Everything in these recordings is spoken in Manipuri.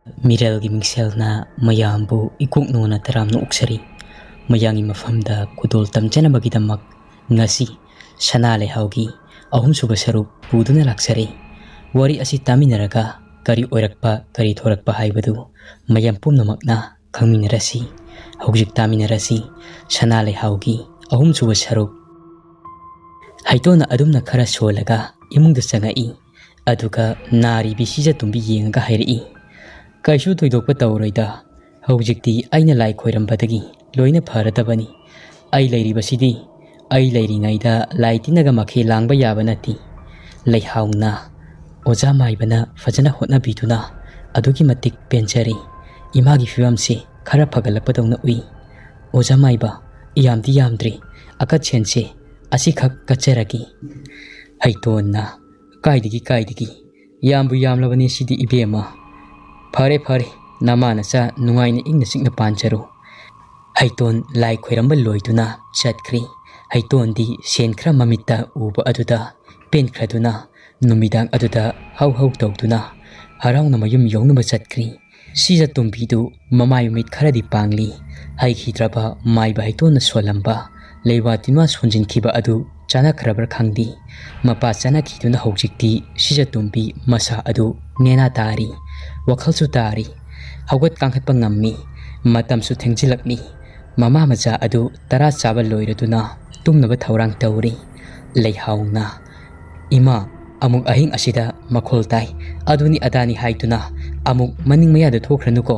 ꯃꯤꯔꯦꯜꯒꯤ ꯃꯤꯡꯁꯦꯜꯅ ꯃꯌꯥꯝꯕꯨ ꯏꯀꯣꯛꯅꯣꯅ ꯇꯔꯥꯝꯅ ꯑꯣꯛꯁꯔꯤ ꯃꯌꯥꯡꯒꯤ ꯃꯐꯝꯗ ꯈꯨꯗꯣꯜ ꯇꯝꯖꯅꯕꯒꯤꯗꯃꯛ ꯉꯁꯤ ꯁꯅꯥ ꯂꯩꯍꯥꯎꯒꯤ ꯑꯍꯨꯝꯁꯨꯕ ꯁꯔꯨꯛ ꯄꯨꯗꯨꯅ ꯂꯥꯛꯆꯔꯤ ꯋꯥꯔꯤ ꯑꯁꯤ ꯇꯥꯃꯤꯟꯅꯔꯒ ꯀꯔꯤ ꯑꯣꯏꯔꯛꯄ ꯀꯔꯤ ꯊꯣꯔꯛꯄ ꯍꯥꯏꯕꯗꯨ ꯃꯌꯥꯝ ꯄꯨꯝꯅꯃꯛꯅ ꯈꯪꯃꯤꯟꯅꯔꯁꯤ ꯍꯧꯖꯤꯛ ꯇꯥꯃꯤꯟꯅꯔꯁꯤ ꯁꯅꯥ ꯂꯩꯍꯥꯎꯒꯤ ꯑꯍꯨꯝꯁꯨꯕ ꯁꯔꯨꯛ ꯍꯩꯇꯣꯟꯅ ꯑꯗꯨꯝꯅ ꯈꯔ ꯁꯣꯜꯂꯒ ꯏꯃꯨꯡꯗ ꯆꯪꯉꯛꯏ ꯑꯗꯨꯒ ꯅꯥꯔꯤꯕꯤ ꯁꯤꯖꯇꯨꯝꯕꯤ ꯌꯦꯡꯉꯒ ꯍꯥꯏꯔꯛꯏ ꯀꯩꯁꯨ ꯊꯣꯏꯗꯣꯛꯄ ꯇꯧꯔꯣꯏꯗ ꯍꯧꯖꯤꯛꯇꯤ ꯑꯩꯅ ꯂꯥꯏ ꯈꯣꯏꯔꯝꯕꯗꯒꯤ ꯂꯣꯏꯅ ꯐꯔꯗꯕꯅꯤ ꯑꯩ ꯂꯩꯔꯤꯕꯁꯤꯗꯤ ꯑꯩ ꯂꯩꯔꯤꯉꯩꯗ ꯂꯥꯏ ꯇꯤꯟꯅꯒ ꯃꯈꯦ ꯂꯥꯡꯕ ꯌꯥꯕ ꯅꯠꯇꯦ ꯂꯩꯍꯥꯎꯅ ꯑꯣꯖꯥ ꯃꯥꯏꯕꯅ ꯐꯖꯅ ꯍꯣꯠꯅꯕꯤꯗꯨꯅ ꯑꯗꯨꯛꯀꯤ ꯃꯇꯤꯛ ꯄꯦꯟꯖꯔꯤ ꯏꯃꯥꯒꯤ ꯐꯤꯕꯝꯁꯤ ꯈꯔ ꯐꯒꯠꯂꯛꯄꯗꯧꯅ ꯎꯏ ꯑꯣꯖꯥ ꯃꯥꯏꯕ ꯌꯥꯝꯗꯤ ꯌꯥꯝꯗ꯭ꯔꯤ ꯑꯀꯠꯁꯦꯟꯁꯦ ꯑꯁꯤꯈꯛ ꯀꯠꯆꯔꯒꯦ ꯍꯩꯇꯣꯟꯅ ꯀꯥꯏꯗꯒꯤ ꯌꯥꯝꯕꯨ ꯌꯥꯝꯂꯕꯅꯤ ꯁꯤꯗꯤ ꯏꯕꯦꯝꯃ ꯐꯔꯦ ꯐꯔꯦ ꯅꯃꯥꯅꯆꯥ ꯅꯨꯡꯉꯥꯏꯅ ꯏꯪꯅ ꯆꯤꯛꯅ ꯄꯥꯟꯖꯔꯣ ꯍꯩꯇꯣꯟ ꯂꯥꯏ ꯈꯣꯏꯔꯝꯕ ꯂꯣꯏꯗꯨꯅ ꯆꯠꯈ꯭ꯔꯤ ꯍꯩꯇꯣꯟꯗꯤ ꯁꯦꯟ ꯈꯔ ꯃꯃꯤꯠꯇ ꯎꯕ ꯑꯗꯨꯗ ꯄꯦꯟꯈ꯭ꯔꯗꯨꯅ ꯅꯨꯃꯤꯗꯥꯡ ꯑꯗꯨꯗ ꯍꯧ ꯍꯧ ꯇꯧꯗꯨꯅ ꯍꯔꯥꯎꯅ ꯃꯌꯨꯝ ꯌꯧꯅꯕ ꯆꯠꯈ꯭ꯔꯤ ꯁꯤꯖꯇꯨꯝꯕꯤꯗꯨ ꯃꯃꯥꯏ ꯃꯃꯤꯠ ꯈꯔꯗꯤ ꯄꯥꯡꯂꯤ ꯍꯩꯈꯤꯗ꯭ꯔꯕ ꯃꯥꯏꯕ ꯍꯩꯇꯣꯟꯅ ꯁꯣꯜꯂꯝꯕ ꯂꯩꯋꯥ ꯇꯤꯟꯋꯥ ꯁꯣꯟꯖꯤꯟꯈꯤꯕ ꯑꯗꯨ ꯆꯥꯅꯈ꯭ꯔꯕ꯭ꯔꯥ ꯈꯪꯗꯦ ꯃꯄꯥ ꯆꯥꯅꯈꯤꯗꯨꯅ ꯍꯧꯖꯤꯛꯇꯤ ꯁꯤꯖꯇꯨꯝꯕꯤ ꯃꯁꯥ ꯑꯗꯨ ꯅꯦꯅꯥ ꯇꯥꯔꯤ ꯋꯥꯈꯜꯁꯨ ꯇꯥꯔꯤ ꯍꯧꯒꯠ ꯀꯥꯡꯈꯠꯄ ꯉꯝꯃꯤ ꯃꯇꯝꯁꯨ ꯊꯦꯡꯖꯤꯜꯂꯛꯂꯤ ꯃꯃꯥ ꯃꯆꯥ ꯑꯗꯨ ꯇꯔꯥ ꯆꯥꯕ ꯂꯣꯏꯔꯗꯨꯅ ꯇꯨꯝꯅꯕ ꯊꯧꯔꯥꯡ ꯇꯧꯔꯤ ꯂꯩꯍꯥꯎꯅ ꯏꯃꯥ ꯑꯃꯨꯛ ꯑꯍꯤꯡ ꯑꯁꯤꯗ ꯃꯈꯣꯜ ꯇꯥꯏ ꯑꯗꯨꯅꯤ ꯑꯗꯥꯅꯤ ꯍꯥꯏꯗꯨꯅ ꯑꯃꯨꯛ ꯃꯅꯤꯡ ꯃꯌꯥꯗ ꯊꯣꯛꯈ꯭ꯔꯅꯨꯀꯣ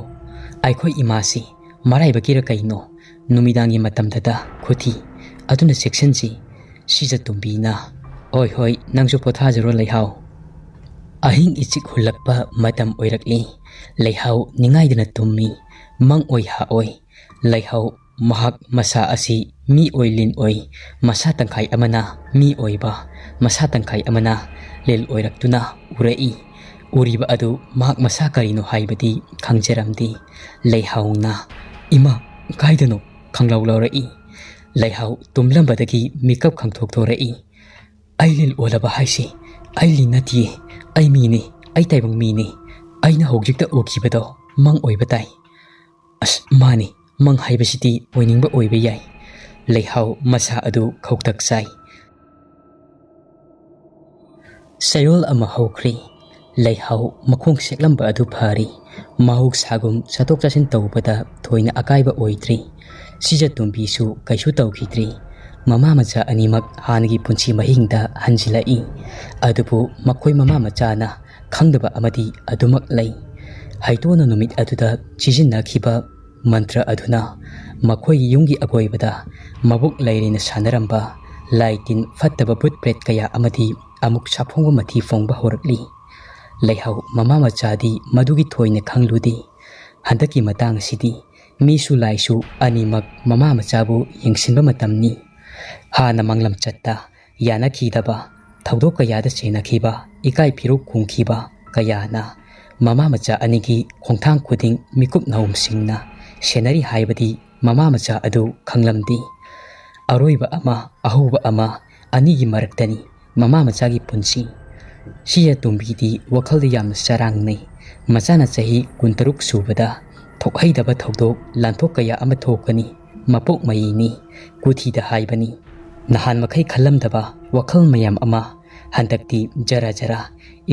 ꯑꯩꯈꯣꯏ ꯏꯃꯥꯁꯤ ꯃꯔꯥꯏꯕꯛꯀꯤꯔ ꯀꯩꯅꯣ ꯅꯨꯃꯤꯗꯥꯡꯒꯤ ꯃꯇꯝꯗꯇ ꯈꯨꯊꯤ ꯑꯗꯨꯅ ꯆꯦꯛꯁꯤꯟꯁꯤ ꯁꯤꯖꯇꯨꯝꯕꯤꯅ ꯍꯣꯏ ꯅꯪꯁꯨ ꯄꯣꯊꯥꯖꯔꯣ ꯂꯩꯍꯥꯎ ꯑꯍꯤꯡ ꯏꯆꯤꯛ ꯍꯨꯜꯂꯛꯄ ꯃꯇꯝ ꯑꯣꯏꯔꯛꯂꯤ ꯂꯩꯍꯥꯎ ꯅꯤꯡꯉꯥꯏꯗꯅ ꯇꯨꯝꯃꯤ ꯃꯪ ꯑꯣꯏ ꯍꯥꯑꯣꯏ ꯂꯩꯍꯥꯎ ꯃꯍꯥꯛ ꯃꯁꯥ ꯑꯁꯤ ꯃꯤ ꯑꯣꯏ ꯂꯤꯟ ꯑꯣꯏ ꯃꯁꯥ ꯇꯪꯈꯥꯏ ꯑꯃꯅ ꯃꯤ ꯑꯣꯏꯕ ꯃꯁꯥ ꯇꯪꯈꯥꯏ ꯑꯃꯅ ꯂꯤꯟ ꯑꯣꯏꯔꯛꯇꯨꯅ ꯎꯔꯛꯏ ꯎꯔꯤꯕ ꯑꯗꯨ ꯃꯍꯥꯛ ꯃꯁꯥ ꯀꯔꯤꯅꯣ ꯍꯥꯏꯕꯗꯤ ꯈꯪꯖꯔꯝꯗꯦ ꯂꯩꯍꯥꯎꯅ ꯏꯃꯥ ꯀꯥꯏꯗꯅꯣ ꯈꯪꯂꯥꯎ ꯂꯥꯎꯔꯛꯏ ꯂꯩꯍꯥꯎ ꯇꯨꯝꯂꯝꯕꯗꯒꯤ ꯃꯤꯀꯞ ꯈꯪꯊꯣꯛꯊꯣꯔꯛꯏ ꯑꯩ ꯂꯤꯟ ꯑꯣꯜꯂꯕ ꯍꯥꯏꯁꯤ ꯑꯩ ꯂꯤꯟ ꯅꯠꯇꯤꯌꯦ ꯑꯩ ꯃꯤꯅꯤ ꯑꯩ ꯇꯥꯏꯕꯪ ꯃꯤꯅꯤ ꯑꯩꯅ ꯍꯧꯖꯤꯛꯇ ꯎꯈꯤꯕꯗꯣ ꯃꯪ ꯑꯣꯏꯕ ꯇꯥꯏ ꯑꯁ ꯃꯥꯅꯤ ꯃꯪ ꯍꯥꯏꯕꯁꯤꯗꯤ ꯑꯣꯏꯅꯤꯡꯕ ꯑꯣꯏꯕ ꯌꯥꯏ ꯂꯩꯍꯥꯎ ꯃꯁꯥ ꯑꯗꯨ ꯈꯧꯇꯛ ꯆꯥꯏ ꯆꯌꯣꯜ ꯑꯃ ꯍꯧꯈ꯭ꯔꯤ ꯂꯩꯍꯥꯎ ꯃꯈꯣꯡ ꯁꯦꯛꯂꯝꯕ ꯑꯗꯨ ꯐꯔꯤ ꯃꯍꯧꯁꯥꯒꯨꯝ ꯆꯠꯊꯣꯛ ꯆꯠꯁꯤꯟ ꯇꯧꯕꯗ ꯊꯣꯏꯅ ꯑꯀꯥꯏꯕ ꯑꯣꯏꯗ꯭ꯔꯤ ꯁꯤꯖꯇꯨꯝꯕꯤꯁꯨ ꯀꯩꯁꯨ ꯇꯧꯈꯤꯗ꯭ꯔꯤ ꯃꯃꯥ ꯃꯆꯥ ꯑꯅꯤꯃꯛ ꯍꯥꯟꯅꯒꯤ ꯄꯨꯟꯁꯤ ꯃꯍꯤꯡꯗ ꯍꯟꯖꯤꯜꯂꯛꯏ ꯑꯗꯨꯕꯨ ꯃꯈꯣꯏ ꯃꯃꯥ ꯃꯆꯥꯅ ꯈꯪꯗꯕ ꯑꯃꯗꯤ ꯑꯗꯨꯃꯛ ꯂꯩ ꯍꯩꯇꯣꯟꯅ ꯅꯨꯃꯤꯠ ꯑꯗꯨꯗ ꯁꯤꯖꯤꯟꯅꯈꯤꯕ ꯃꯟꯇ꯭ꯔ ꯑꯗꯨꯅ ꯃꯈꯣꯏꯒꯤ ꯌꯨꯝꯒꯤ ꯑꯀꯣꯏꯕꯗ ꯃꯕꯨꯛ ꯂꯩꯔꯦꯅ ꯁꯥꯟꯅꯔꯝꯕ ꯂꯥꯏ ꯇꯤꯟ ꯐꯠꯇꯕ ꯚꯨꯠ ꯄ꯭ꯔꯦꯠ ꯀꯌꯥ ꯑꯃꯗꯤ ꯑꯃꯨꯛ ꯁꯥꯐꯣꯡꯕ ꯃꯊꯤ ꯐꯣꯡꯕ ꯍꯧꯔꯛꯂꯤ ꯂꯩꯍꯥꯎ ꯃꯃꯥ ꯃꯆꯥꯗꯤ ꯃꯗꯨꯒꯤ ꯊꯣꯏꯅ ꯈꯪꯂꯨꯗꯦ ꯍꯟꯗꯛꯀꯤ ꯃꯇꯥꯡ ꯑꯁꯤꯗꯤ ꯃꯤꯁꯨ ꯂꯥꯏꯁꯨ ꯑꯅꯤꯃꯛ ꯃꯃꯥ ꯃꯆꯥꯕꯨ ꯌꯦꯡꯁꯤꯟꯕ ꯃꯇꯝꯅꯤ ꯍꯥꯟꯅ ꯃꯪꯂꯝꯆꯠꯇ ꯌꯥꯅꯈꯤꯗꯕ ꯊꯧꯗꯣꯛ ꯀꯌꯥꯗ ꯆꯦꯟꯅꯈꯤꯕ ꯏꯀꯥꯏ ꯐꯤꯔꯨꯛ ꯈꯨꯝꯈꯤꯕ ꯀꯌꯥꯅ ꯃꯃꯥ ꯃꯆꯥ ꯑꯅꯤꯒꯤ ꯈꯣꯡꯊꯥꯡ ꯈꯨꯗꯤꯡ ꯃꯤꯀꯨꯞ ꯅꯥꯎꯝꯁꯤꯡꯅ ꯁꯦꯟꯅꯔꯤ ꯍꯥꯏꯕꯗꯤ ꯃꯃꯥ ꯃꯆꯥ ꯑꯗꯨ ꯈꯪꯂꯝꯗꯦ ꯑꯔꯣꯏꯕ ꯑꯃ ꯑꯍꯧꯕ ꯑꯃ ꯑꯅꯤꯒꯤ ꯃꯔꯛꯇꯅꯤ ꯃꯃꯥ ꯃꯆꯥꯒꯤ ꯄꯨꯟꯁꯤ ꯁꯤꯖꯇꯨꯝꯕꯤꯗꯤ ꯋꯥꯈꯜꯗ ꯌꯥꯝꯅ ꯆꯔꯥꯡꯅꯩ ꯃꯆꯥꯅ ꯆꯍꯤ 23 ꯁꯨꯕꯗ ꯊꯣꯛꯍꯩꯗꯕ ꯊꯧꯗꯣꯛ ꯂꯥꯟꯊꯣꯛ ꯀꯌꯥ ꯑꯃ ꯊꯣꯛꯀꯅꯤ ꯃꯄꯣꯛ ꯃꯌꯤꯅꯤ ꯀꯨꯊꯤꯗ ꯍꯥꯏꯕꯅꯤ ꯅꯍꯥꯟ ꯃꯈꯩ ꯈꯜꯂꯝꯗꯕ ꯋꯥꯈꯜ ꯃꯌꯥꯝ ꯑꯃ ꯍꯟꯗꯛꯇꯤ ꯖꯔ ꯖꯔ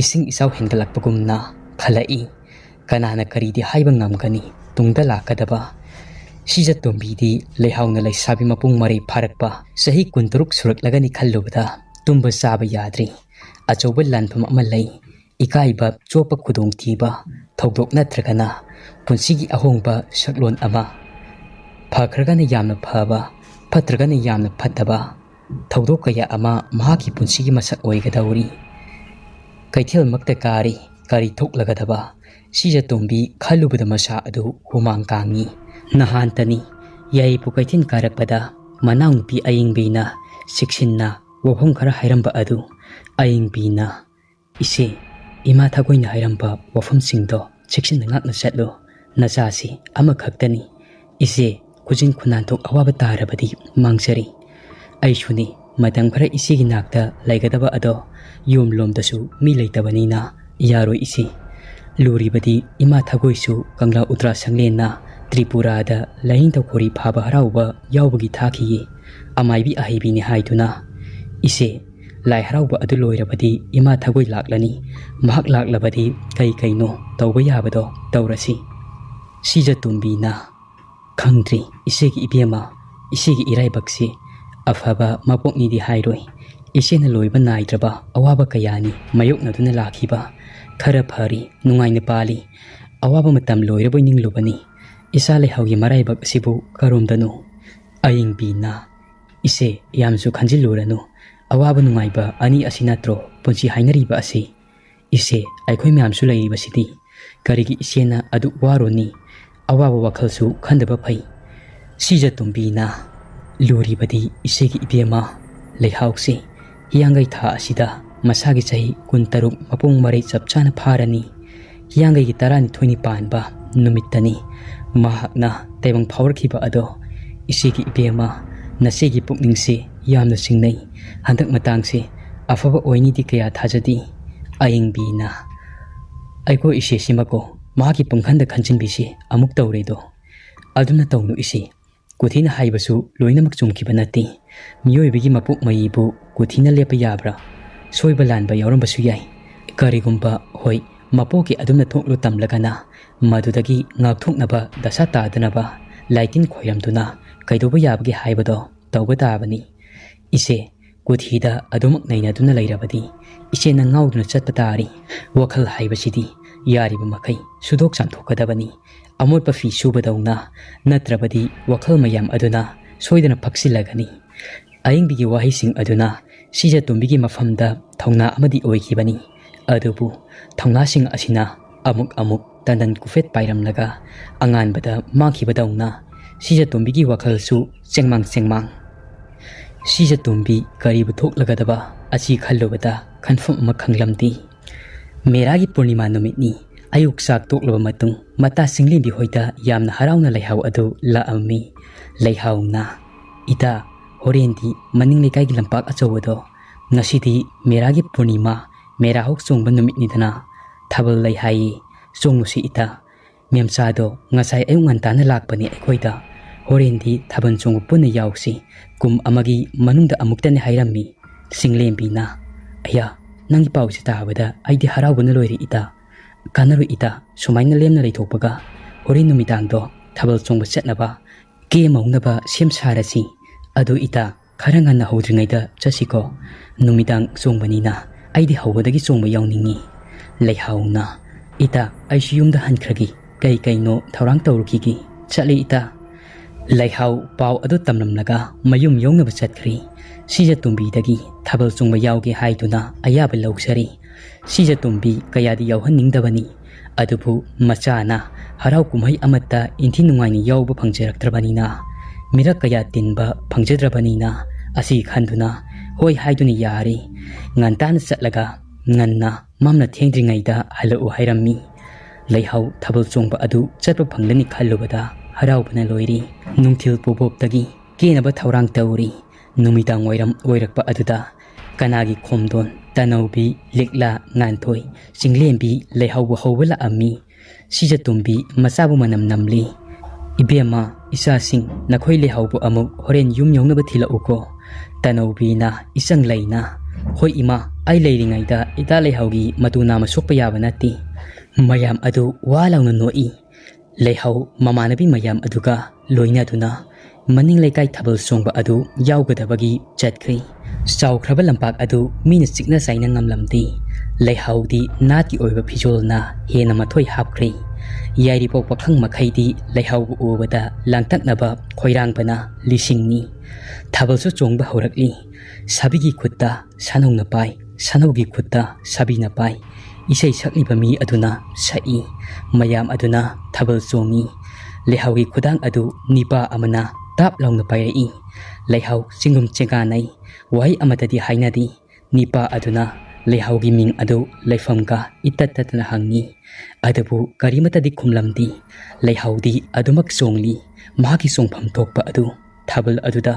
ꯏꯁꯤꯡ ꯏꯆꯥꯎ ꯍꯦꯟꯒꯠꯂꯛꯄꯒꯨꯝꯅ ꯈꯜꯂꯛꯏ ꯀꯅꯥꯅ ꯀꯔꯤꯗꯤ ꯍꯥꯏꯕ ꯉꯝꯒꯅꯤ ꯇꯨꯡꯗ ꯂꯥꯛꯀꯗꯕ ꯁꯤꯖꯇꯨꯝꯕꯤꯗꯤ ꯂꯩꯍꯥꯎꯅ ꯂꯩꯁꯥꯕꯤ ꯃꯄꯨꯡ ꯃꯔꯩ ꯐꯥꯔꯛꯄ ꯆꯍꯤ 23 ꯁꯨꯔꯛꯂꯒꯅꯤ ꯈꯜꯂꯨꯕꯗ ꯇꯨꯝꯕ ꯆꯥꯕ ꯌꯥꯗ꯭ꯔꯤ ꯑꯆꯧꯕ ꯂꯥꯟꯐꯝ ꯑꯃ ꯂꯩ ꯏꯀꯥꯏꯕ ꯆꯣꯞꯄ ꯈꯨꯗꯣꯡꯊꯤꯕ ꯊꯧꯗꯣꯛ ꯅꯠꯇ꯭ꯔꯒꯅ ꯄꯨꯟꯁꯤꯒꯤ ꯑꯍꯣꯡꯕ ꯁꯛꯂꯣꯟ ꯑꯃ ꯐꯈ꯭ꯔꯒꯅ ꯌꯥꯝꯅ ꯐꯕ ꯐꯠꯇ꯭ꯔꯒꯅ ꯌꯥꯝꯅ ꯐꯠꯇꯕ ꯊꯧꯗꯣꯛ ꯀꯌꯥ ꯑꯃ ꯃꯍꯥꯛꯀꯤ ꯄꯨꯟꯁꯤꯒꯤ ꯃꯁꯛ ꯑꯣꯏꯒꯗꯧꯔꯤ ꯀꯩꯊꯦꯜꯃꯛꯇ ꯀꯥꯔꯤ ꯀꯔꯤ ꯊꯣꯛꯂꯒꯗꯕ ꯁꯤꯖꯇꯨꯝꯕꯤ ꯈꯜꯂꯨꯕꯗ ꯃꯁꯥ ꯑꯗු ꯍꯨꯃꯥꯡ ꯀꯥꯡꯉꯤ ꯅꯍꯥꯟꯇꯅꯤ ꯌꯥꯏꯔꯤꯄꯣꯛ ꯀꯩꯊꯦꯜ ꯀꯥꯔꯛꯄꯗ ꯃꯅꯥꯎꯅꯨꯄꯤ ꯑꯌꯤꯡꯕꯤꯅ ꯆꯦꯛꯁꯤꯟꯅ ꯋꯥꯐꯝ ꯈꯔ ꯍꯥꯏꯔꯝꯕ ꯑꯗꯨ ꯑꯌꯤꯡꯕꯤꯅ ꯏꯆꯦ ꯏꯃꯥ ꯊꯒꯣꯏꯅ ꯍꯥꯏꯔꯝꯕ ꯋꯥꯐꯝꯁꯤꯡꯗꯣ ꯆꯦꯛꯁꯤꯟꯅ ꯉꯥꯛꯅ ꯆꯠꯂꯨ ꯅꯆꯥꯁꯤ ꯑꯃꯈꯛꯇꯅꯤ ꯏꯆꯦ ꯈꯨꯖꯤꯟ ꯈꯨꯅꯥꯟꯊꯣꯛ ꯑꯋꯥꯕ ꯇꯥꯔꯕꯗꯤ ꯃꯥꯡꯖꯔꯤ ꯑꯩꯁꯨꯅꯤ ꯃꯇꯝ ꯈꯔ ꯏꯆꯦꯒꯤ ꯅꯥꯛꯇ ꯂꯩꯒꯗꯕ ꯑꯗꯣ ꯌꯨꯝꯂꯣꯝꯗꯁꯨ ꯃꯤ ꯂꯩꯇꯕꯅꯤꯅ ꯌꯥꯔꯣꯏ ꯏꯆꯦ ꯂꯨꯔꯤꯕꯗꯤ ꯏꯃꯥ ꯊꯒꯣꯏꯁꯨ ꯀꯪꯂꯥ ꯎꯇ꯭ꯔꯥ ꯁꯪꯂꯦꯟꯅ ꯇ꯭ꯔꯤꯄꯨꯔꯥꯗ ꯂꯥꯏꯅꯤꯡꯊꯧ ꯐꯥꯕ ꯍꯔꯥꯎꯕ ꯌꯥꯎꯕꯒꯤ ꯊꯥꯈꯤꯌꯦ ꯑꯃꯥꯏꯕꯤ ꯑꯍꯩꯕꯤꯅꯤ ꯍꯥꯏꯗꯨꯅ ꯏꯁꯦ ꯂꯥꯏ ꯍꯔꯥꯎꯕ ꯑꯗꯨ ꯂꯣꯏꯔꯕꯗꯤ ꯏꯃꯥ ꯊꯒꯣꯏ ꯂꯥꯛꯂꯅꯤ ꯃꯍꯥꯛ ꯂꯥꯛꯂꯕꯗꯤ ꯀꯩꯅꯣ ꯇꯧꯕ ꯌꯥꯕꯗꯣ ꯇꯧꯔꯁꯤ ꯁꯤꯖ ꯇꯨꯝꯕꯤꯅ ꯈꯪꯗ꯭ꯔꯤ ꯏꯆꯦꯒꯤ ꯏꯕꯦꯝꯃ ꯏꯆꯦꯒꯤ ꯏꯔꯥꯏꯕꯛꯁꯤ ꯑꯐꯕ ꯃꯄꯣꯛꯅꯤꯗꯤ ꯍꯥꯏꯔꯣꯏ ꯏꯆꯦꯅ ꯂꯣꯏꯕ ꯅꯥꯏꯗ꯭ꯔꯕ ꯑꯋꯥꯕ ꯀꯌꯥꯅꯤ ꯃꯥꯌꯣꯛꯅꯗꯨꯅ ꯂꯥꯛꯈꯤꯕ ꯈꯔ ꯐꯔꯤ ꯅꯨꯡꯉꯥꯏꯅ ꯄꯥꯜꯂꯤ ꯑꯋꯥꯕ ꯃꯇꯝ ꯂꯣꯏꯔꯕꯣꯏ ꯅꯤꯡꯂꯨꯕꯅꯤ ꯏꯆꯥ ꯂꯩꯍꯥꯎꯒꯤ ꯃꯔꯥꯏꯕꯛ ꯑꯁꯤꯕꯨ ꯀꯔꯣꯝꯗꯅꯣ ꯑꯌꯤꯡꯕꯤꯅ ꯏꯆꯦ ꯌꯥꯝꯁꯨ ꯈꯟꯖꯤꯜꯂꯨꯔꯅꯨ ꯑꯋꯥꯕ ꯅꯨꯡꯉꯥꯏꯕ ꯑꯅꯤ ꯑꯁꯤ ꯅꯠꯇ꯭ꯔꯣ ꯄꯨꯟꯁꯤ ꯍꯥꯏꯅꯔꯤꯕ ꯑꯁꯤ ꯏꯆꯦ ꯑꯩꯈꯣꯏ ꯃꯌꯥꯝꯁꯨ ꯂꯩꯔꯤꯕꯁꯤꯗꯤ ꯀꯔꯤꯒꯤ ꯏꯆꯦꯅ ꯑꯗꯨ ꯋꯥꯔꯨꯅꯤ ꯑꯋꯥꯕ ꯋꯥꯈꯜꯁꯨ ꯈꯟꯗꯕ ꯐꯩ ꯁꯤꯖ ꯇꯨꯝꯕꯤꯅ ꯂꯨꯔꯤꯕꯗꯤ ꯏꯆꯦꯒꯤ ꯏꯕꯦꯝꯃ ꯂꯩꯍꯥꯎꯁꯤ ꯍꯤꯌꯥꯡꯒꯩ ꯊꯥ ꯑꯁꯤꯗ ꯃꯁꯥꯒꯤ ꯆꯍꯤ 13 ꯃꯄꯨꯡ ꯃꯔꯩ ꯆꯞ ꯆꯥꯅ ꯐꯥꯔꯅꯤ ꯍꯤꯌꯥꯡꯒꯩꯒꯤ 12ꯅꯤ ꯄꯥꯟꯕ ꯅꯨꯃꯤꯠꯇꯅꯤ ꯃꯍꯥꯛꯅ ꯇꯥꯏꯕꯪ ꯐꯥꯎꯔꯛꯈꯤꯕ ꯑꯗꯣ ꯏꯆꯦꯒꯤ ꯏꯕꯦꯝꯃ ꯅꯆꯦꯒꯤ ꯄꯨꯛꯅꯤꯡꯁꯤ ꯌꯥꯝꯅ ꯆꯤꯡꯅꯩ ꯍꯟꯗꯛ ꯃꯇꯥꯡꯁꯤ ꯑꯐꯕ ꯑꯣꯏꯅꯤꯗꯤ ꯀꯌꯥ ꯊꯥꯖꯗꯦ ꯑꯌꯤꯡꯕꯤꯅ ꯑꯩꯈꯣꯏ ꯏꯆꯦꯁꯤꯃꯀꯣ ꯃꯍꯥꯛꯀꯤ ꯄꯨꯡꯈꯟꯗ ꯈꯟꯖꯤꯟꯕꯤꯁꯤ ꯑꯃꯨꯛ ꯇꯧꯔꯦꯗꯣ ꯑꯗꯨꯅ ꯇꯧꯅꯨ ꯏꯆꯦ ꯀꯨꯊꯤꯅ ꯍꯥꯏꯕꯁꯨ ꯂꯣꯏꯅꯃꯛ ꯆꯨꯝꯈꯤꯕ ꯅꯠꯇꯦ ꯃꯤꯑꯣꯏꯕꯒꯤ ꯃꯄꯣꯛ ꯃꯩꯕꯨ ꯀꯨꯊꯤꯅ ꯂꯦꯞꯄ ꯌꯥꯕ꯭ꯔꯥ ꯁꯣꯏꯕ ꯂꯥꯟꯕ ꯌꯥꯎꯔꯝꯕꯁꯨ ꯌꯥꯏ ꯀꯔꯤꯒꯨꯝꯕ ꯍꯣꯏ ꯃꯄꯣꯛꯀꯤ ꯑꯗꯨꯝꯅ ꯊꯣꯛꯂꯨ ꯇꯝꯂꯒꯅ ꯃꯗꯨꯗꯒꯤ ꯉꯥꯛꯊꯣꯛꯅꯕ ꯗꯁꯥ ꯇꯥꯗꯅꯕ ꯂꯥꯏꯇꯤꯟ ꯈꯣꯏꯔꯝꯗꯨꯅ ꯀꯩꯗꯧꯕ ꯌꯥꯕꯒꯦ ꯍꯥꯏꯕꯗꯣ ꯇꯧꯕ ꯇꯥꯕꯅꯤ ꯏꯆꯦ ꯀꯨꯊꯤꯗ ꯑꯗꯨꯃꯛ ꯅꯩꯅꯗꯨꯅ ꯂꯩꯔꯕꯗꯤ ꯏꯆꯦꯅ ꯉꯥꯎꯗꯨꯅ ꯆꯠꯄ ꯇꯥꯔꯤ ꯋꯥꯈꯜ ꯍꯥꯏꯕꯁꯤꯗꯤ ꯌꯥꯔꯤꯕ ꯃꯈꯩ ꯁꯨꯗꯣꯛ ꯆꯥꯝꯊꯣꯛꯀꯗꯕꯅꯤ ꯑꯃꯣꯠꯄ ꯐꯤ ꯁꯨꯕꯗꯧꯅ ꯅꯠꯇ꯭ꯔꯕꯗꯤ ꯋꯥꯈꯜ ꯃꯌꯥꯝ ꯑꯗꯨꯅ ꯁꯣꯏꯗꯅ ꯐꯛꯆꯤꯜꯂꯒꯅꯤ ꯑꯌꯤꯡꯕꯤꯒꯤ ꯋꯥꯍꯩꯁꯤꯡ ꯑꯗꯨꯅ ꯁꯤꯖ ꯇꯨꯝꯕꯤꯒꯤ ꯃꯐꯝꯗ ꯊꯧꯅꯥ ꯑꯃꯗꯤ ꯑꯣꯏꯈꯤꯕꯅꯤ ꯑꯗꯨꯕꯨ ꯊꯧꯅꯥꯁꯤꯡ ꯑꯁꯤꯅ ꯑꯃꯨꯛ ꯇꯟꯗꯟ ꯀꯨꯐꯦꯠ ꯄꯥꯏꯔꯝꯂꯒ ꯑꯉꯥꯟꯕꯗ ꯃꯥꯡꯈꯤꯕꯗꯧꯅ ꯁꯤꯖ ꯇꯨꯝꯕꯤꯒꯤ ꯋꯥꯈꯜꯁꯨ ꯆꯦꯡꯃꯥꯡ ꯁꯤꯖ ꯇꯨꯝꯕꯤ ꯀꯔꯤꯕꯨ ꯊꯣꯛꯂꯒꯗꯕ ꯑꯁꯤ ꯈꯜꯂꯨꯕꯗ ꯈꯟꯐꯝ ꯑꯃ ꯈꯪꯂꯝꯗꯦ ꯃꯦꯔꯥꯒꯤ ꯄꯨꯔꯅꯤꯃꯥ ꯅꯨꯃꯤꯠꯅꯤ ꯑꯌꯨꯛ ꯆꯥꯛ ꯇꯣꯛꯂꯕ ꯃꯇꯨꯡ ꯃꯇꯥ ꯆꯤꯡꯂꯦꯝꯕꯤ ꯍꯣꯏꯗ ꯌꯥꯝꯅ ꯍꯔꯥꯎꯅ ꯂꯩꯍꯥꯎ ꯑꯗꯨ ꯂꯥꯛꯑꯝꯃꯤ ꯂꯩꯍꯥꯎꯅ ꯏꯇꯥ ꯍꯣꯔꯦꯟꯗꯤ ꯃꯅꯤꯡ ꯂꯩꯀꯥꯏꯒꯤ ꯂꯝꯄꯥꯛ ꯑꯆꯧꯕꯗꯣ ꯉꯁꯤꯗꯤ ꯃꯦꯔꯥꯒꯤ ꯄꯨꯔꯅꯤꯃꯥ ꯃꯦꯔꯥ ꯍꯧ ꯆꯣꯡꯕ ꯅꯨꯃꯤꯠꯅꯤꯗꯅ ꯊꯥꯕꯜ ꯂꯩ ꯍꯥꯏꯌꯦ ꯆꯣꯡꯉꯨꯁꯤ ꯏꯇꯥ ꯃꯦꯝꯆꯥꯗꯣ ꯉꯁꯥꯏ ꯑꯌꯨꯛ ꯉꯟꯇꯥꯅ ꯂꯥꯛꯄꯅꯤ ꯑꯩꯈꯣꯏꯗ ꯍꯣꯔꯦꯟꯗꯤ ꯊꯥꯕꯜ ꯆꯣꯡꯕ ꯄꯨꯟꯅ ꯌꯥꯎꯁꯤ ꯀꯨꯝ ꯑꯃꯒꯤ ꯃꯅꯨꯡꯗ ꯑꯃꯨꯛꯇꯅꯤ ꯍꯥꯏꯔꯝꯃꯤ ꯆꯤꯡꯂꯦꯝꯕꯤꯅ ꯑꯌꯥ ꯅꯪꯒꯤ ꯄꯥꯎꯁꯤ ꯇꯥꯕꯗ ꯑꯩꯗꯤ ꯍꯔꯥꯎꯕꯅ ꯂꯣꯏꯔꯦ ꯏꯇꯥ ꯀꯥꯟꯅꯔꯣꯏ ꯏꯇꯥ ꯁꯨꯃꯥꯏꯅ ꯂꯦꯝꯅ ꯂꯩꯊꯣꯛꯄꯒ ꯍꯣꯔꯦꯟ ꯅꯨꯃꯤꯗꯥꯡꯗꯣ ꯊꯥꯕꯜ ꯆꯣꯡꯕ ꯆꯠꯅꯕ ꯀꯦꯃꯧꯅꯕ ꯁꯦꯝ ꯁꯥꯔꯁꯤ ꯑꯗꯨ ꯏꯇꯥ ꯈꯔ ꯉꯟꯅ ꯍꯧꯗ꯭ꯔꯤꯉꯩꯗ ꯆꯠꯁꯤꯀꯣ ꯅꯨꯃꯤꯗꯥꯡ ꯆꯣꯡꯕꯅꯤꯅ ꯑꯩꯗꯤ ꯍꯧꯕꯗꯒꯤ ꯆꯣꯡꯕ ꯌꯥꯎꯅꯤꯡꯉꯤ ꯂꯩꯍꯥꯎꯅ ꯏꯇꯥ ꯑꯩꯁꯨ ꯌꯨꯝꯗ ꯍꯟꯈ꯭ꯔꯒꯦ ꯀꯩꯅꯣ ꯊꯧꯔꯥꯡ ꯇꯧꯔꯨꯈꯤꯒꯦ ꯆꯠꯂꯤ ꯏꯇꯥ ꯂꯩꯍꯥꯎ ꯄꯥꯎ ꯑꯗꯨ ꯇꯝꯂꯝꯂꯒ ꯃꯌꯨꯝ ꯌꯧꯅꯕ ꯆꯠꯈ꯭ꯔꯤ ꯁꯤꯖ ꯇꯨꯝꯕꯤꯗꯒꯤ ꯊꯥꯕꯜ ꯆꯣꯡꯕ ꯌꯥꯎꯒꯦ ꯍꯥꯏꯗꯨꯅ ꯑꯌꯥꯕ ꯂꯧꯖꯔꯤ ꯁꯤꯖ ꯇꯨꯝꯕꯤ ꯀꯌꯥꯗꯤ ꯌꯥꯎꯍꯟꯅꯤꯡꯗꯕꯅꯤ ꯑꯗꯨꯕꯨ ꯃꯆꯥꯅ ꯍꯔꯥꯎ ꯀꯨꯝꯍꯩ ꯑꯃꯠꯇ ꯏꯟꯊꯤ ꯅꯨꯡꯉꯥꯏꯅ ꯌꯥꯎꯕ ꯐꯪꯖꯔꯛꯇ꯭ꯔꯕꯅꯤꯅ ꯃꯤꯔꯛ ꯀꯌꯥ ꯇꯤꯟꯕ ꯐꯪꯖꯗ꯭ꯔꯕꯅꯤꯅ ꯑꯁꯤ ꯈꯟꯗꯨꯅ ꯍꯣꯏ ꯍꯥꯏꯗꯨꯅ ꯌꯥꯔꯦ ꯉꯟꯇꯥꯅ ꯆꯠꯂꯒ ꯉꯟꯅ ꯃꯝꯅ ꯊꯦꯡꯗ꯭ꯔꯤꯉꯩꯗ ꯍꯜꯂꯛꯎ ꯍꯥꯏꯔꯝꯃꯤ ꯂꯩꯍꯥꯎ ꯊꯥꯕꯜ ꯆꯣꯡꯕ ꯑꯗꯨ ꯆꯠꯄ ꯐꯪꯂꯅꯤ ꯈꯜꯂꯨꯕꯗ ꯍꯔꯥꯎꯕꯅ ꯂꯣꯏꯔꯤ ꯅꯨꯡꯊꯤꯜ ꯄꯨꯕꯣꯞꯇꯒꯤ ꯀꯦꯅꯕ ꯊꯧꯔꯥꯡ ꯇꯧꯔꯤ ꯅꯨꯃꯤꯗꯥꯡ ꯋꯥꯏꯔꯝ ꯑꯣꯏꯔꯛꯄ ꯑꯗꯨꯗ ꯀꯅꯥꯒꯤ ꯈꯣꯝꯗꯣꯟ ꯇꯅꯧꯕꯤ ꯂꯤꯛꯂꯥ ꯉꯥꯟꯊꯣꯏ ꯆꯤꯡꯂꯦꯝꯕꯤ ꯂꯩꯍꯥꯎꯕꯨ ꯍꯧꯕ ꯂꯥꯛꯑꯝꯃꯤ ꯁꯤꯖ ꯇꯨꯝꯕꯤ ꯃꯆꯥꯕꯨ ꯃꯅꯝ ꯅꯝꯂꯤ ꯏꯕꯦꯝꯃ ꯏꯆꯥꯁꯤꯡ ꯅꯈꯣꯏ ꯂꯩꯍꯥꯎꯕꯨ ꯑꯃꯨꯛ ꯍꯣꯔꯦꯟ ꯌꯨꯝ ꯌꯧꯅꯕ ꯊꯤꯜꯂꯛꯎꯀꯣ ꯇꯅꯧꯕꯤꯅ ꯏꯆꯪ ꯂꯩꯅ ꯍꯣꯏ ꯏꯃꯥ ꯑꯩ ꯂꯩꯔꯤꯉꯩꯗ ꯏꯇꯥ ꯂꯩꯍꯥꯎꯒꯤ ꯃꯇꯨ ꯅꯥꯝꯃ ꯁꯣꯛꯄ ꯌꯥꯕ ꯅꯠꯇꯦ ꯃꯌꯥꯝ ꯑꯗꯨ ꯋꯥ ꯂꯥꯎꯅ ꯅꯣꯛꯏ ꯂꯩꯍꯥꯎ ꯃꯃꯥꯟꯅꯕꯤ ꯃꯌꯥꯝ ꯑꯗꯨꯒ ꯂꯣꯏꯅꯗꯨꯅ ꯃꯅꯤꯡ ꯂꯩꯀꯥꯏ ꯊꯥꯕꯜ ꯆꯣꯡꯕ ꯑꯗꯨ ꯌꯥꯎꯒꯗꯕꯒꯤ ꯆꯠꯈ꯭ꯔꯤ ꯆꯥꯎꯈ꯭ꯔꯕ ꯂꯝꯄꯥꯛ ꯑꯗꯨ ꯃꯤꯅ ꯆꯤꯛꯅ ꯆꯥꯏꯅ ꯉꯝꯂꯝꯗꯦ ꯂꯩꯍꯥꯎꯗꯤ ꯅꯥꯠꯀꯤ ꯑꯣꯏꯕ ꯐꯤꯖꯣꯜꯅ ꯍꯦꯟꯅ ꯃꯊꯣꯏ ꯍꯥꯞꯈ꯭ꯔꯤ ꯌꯥꯏꯔꯤꯄꯣꯛ ꯄꯥꯈꯪ ꯃꯈꯩꯗꯤ ꯂꯩꯍꯥꯎꯕꯨ ꯎꯕꯗ ꯂꯥꯡꯇꯛꯅꯕ ꯈꯣꯏꯔꯥꯡꯕꯅ ꯂꯤꯁꯤꯡꯅꯤ ꯊꯥꯕꯜꯁꯨ ꯆꯣꯡꯕ ꯍꯧꯔꯛꯂꯤ ꯁꯥꯕꯤꯒꯤ ꯈꯨꯠꯇ ꯁꯥꯅꯧꯅ ꯄꯥꯏ ꯁꯥꯅꯧꯒꯤ ꯈꯨꯠꯇ ꯁꯥꯕꯤꯅ ꯄꯥꯏ ꯏꯁꯩ ꯁꯛꯂꯤꯕ ꯃꯤ ꯑꯗꯨꯅ ꯁꯛꯏ ꯃꯌꯥꯝ ꯑꯗꯨꯅ ꯊꯥꯕꯜ ꯆꯣꯡꯉꯤ ꯂꯩꯍꯥꯎꯒꯤ ꯈꯨꯗꯥꯡ ꯑꯗꯨ ꯅꯤꯄꯥ ꯑꯃꯅ ꯇꯥꯞ ꯂꯥꯎꯅ ꯄꯥꯏꯔꯛꯏ ꯂꯩꯍꯥꯎ ꯆꯤꯡꯒꯨꯝ ꯆꯦꯡꯒꯥꯟꯅꯩ ꯋꯥꯍꯩ ꯑꯃꯇꯗꯤ ꯍꯥꯏꯅꯗꯦ ꯅꯤꯄꯥ ꯑꯗꯨꯅ ꯂꯩꯍꯥꯎꯒꯤ ꯃꯤꯡ ꯑꯗꯨ ꯂꯩꯐꯝꯒ ꯏꯇꯠ ꯇꯠꯇꯅ ꯍꯪꯉꯤ ꯑꯗꯨꯕꯨ ꯀꯔꯤꯃꯇꯗꯤ ꯈꯨꯝꯂꯝꯗꯦ ꯂꯩꯍꯥꯎꯗꯤ ꯑꯗꯨꯃꯛ ꯆꯣꯡꯂꯤ ꯃꯍꯥꯛꯀꯤ ꯆꯣꯡꯐꯝ ꯊꯣꯛꯄ ꯑꯗꯨ ꯊꯥꯕꯜ ꯑꯗꯨꯗ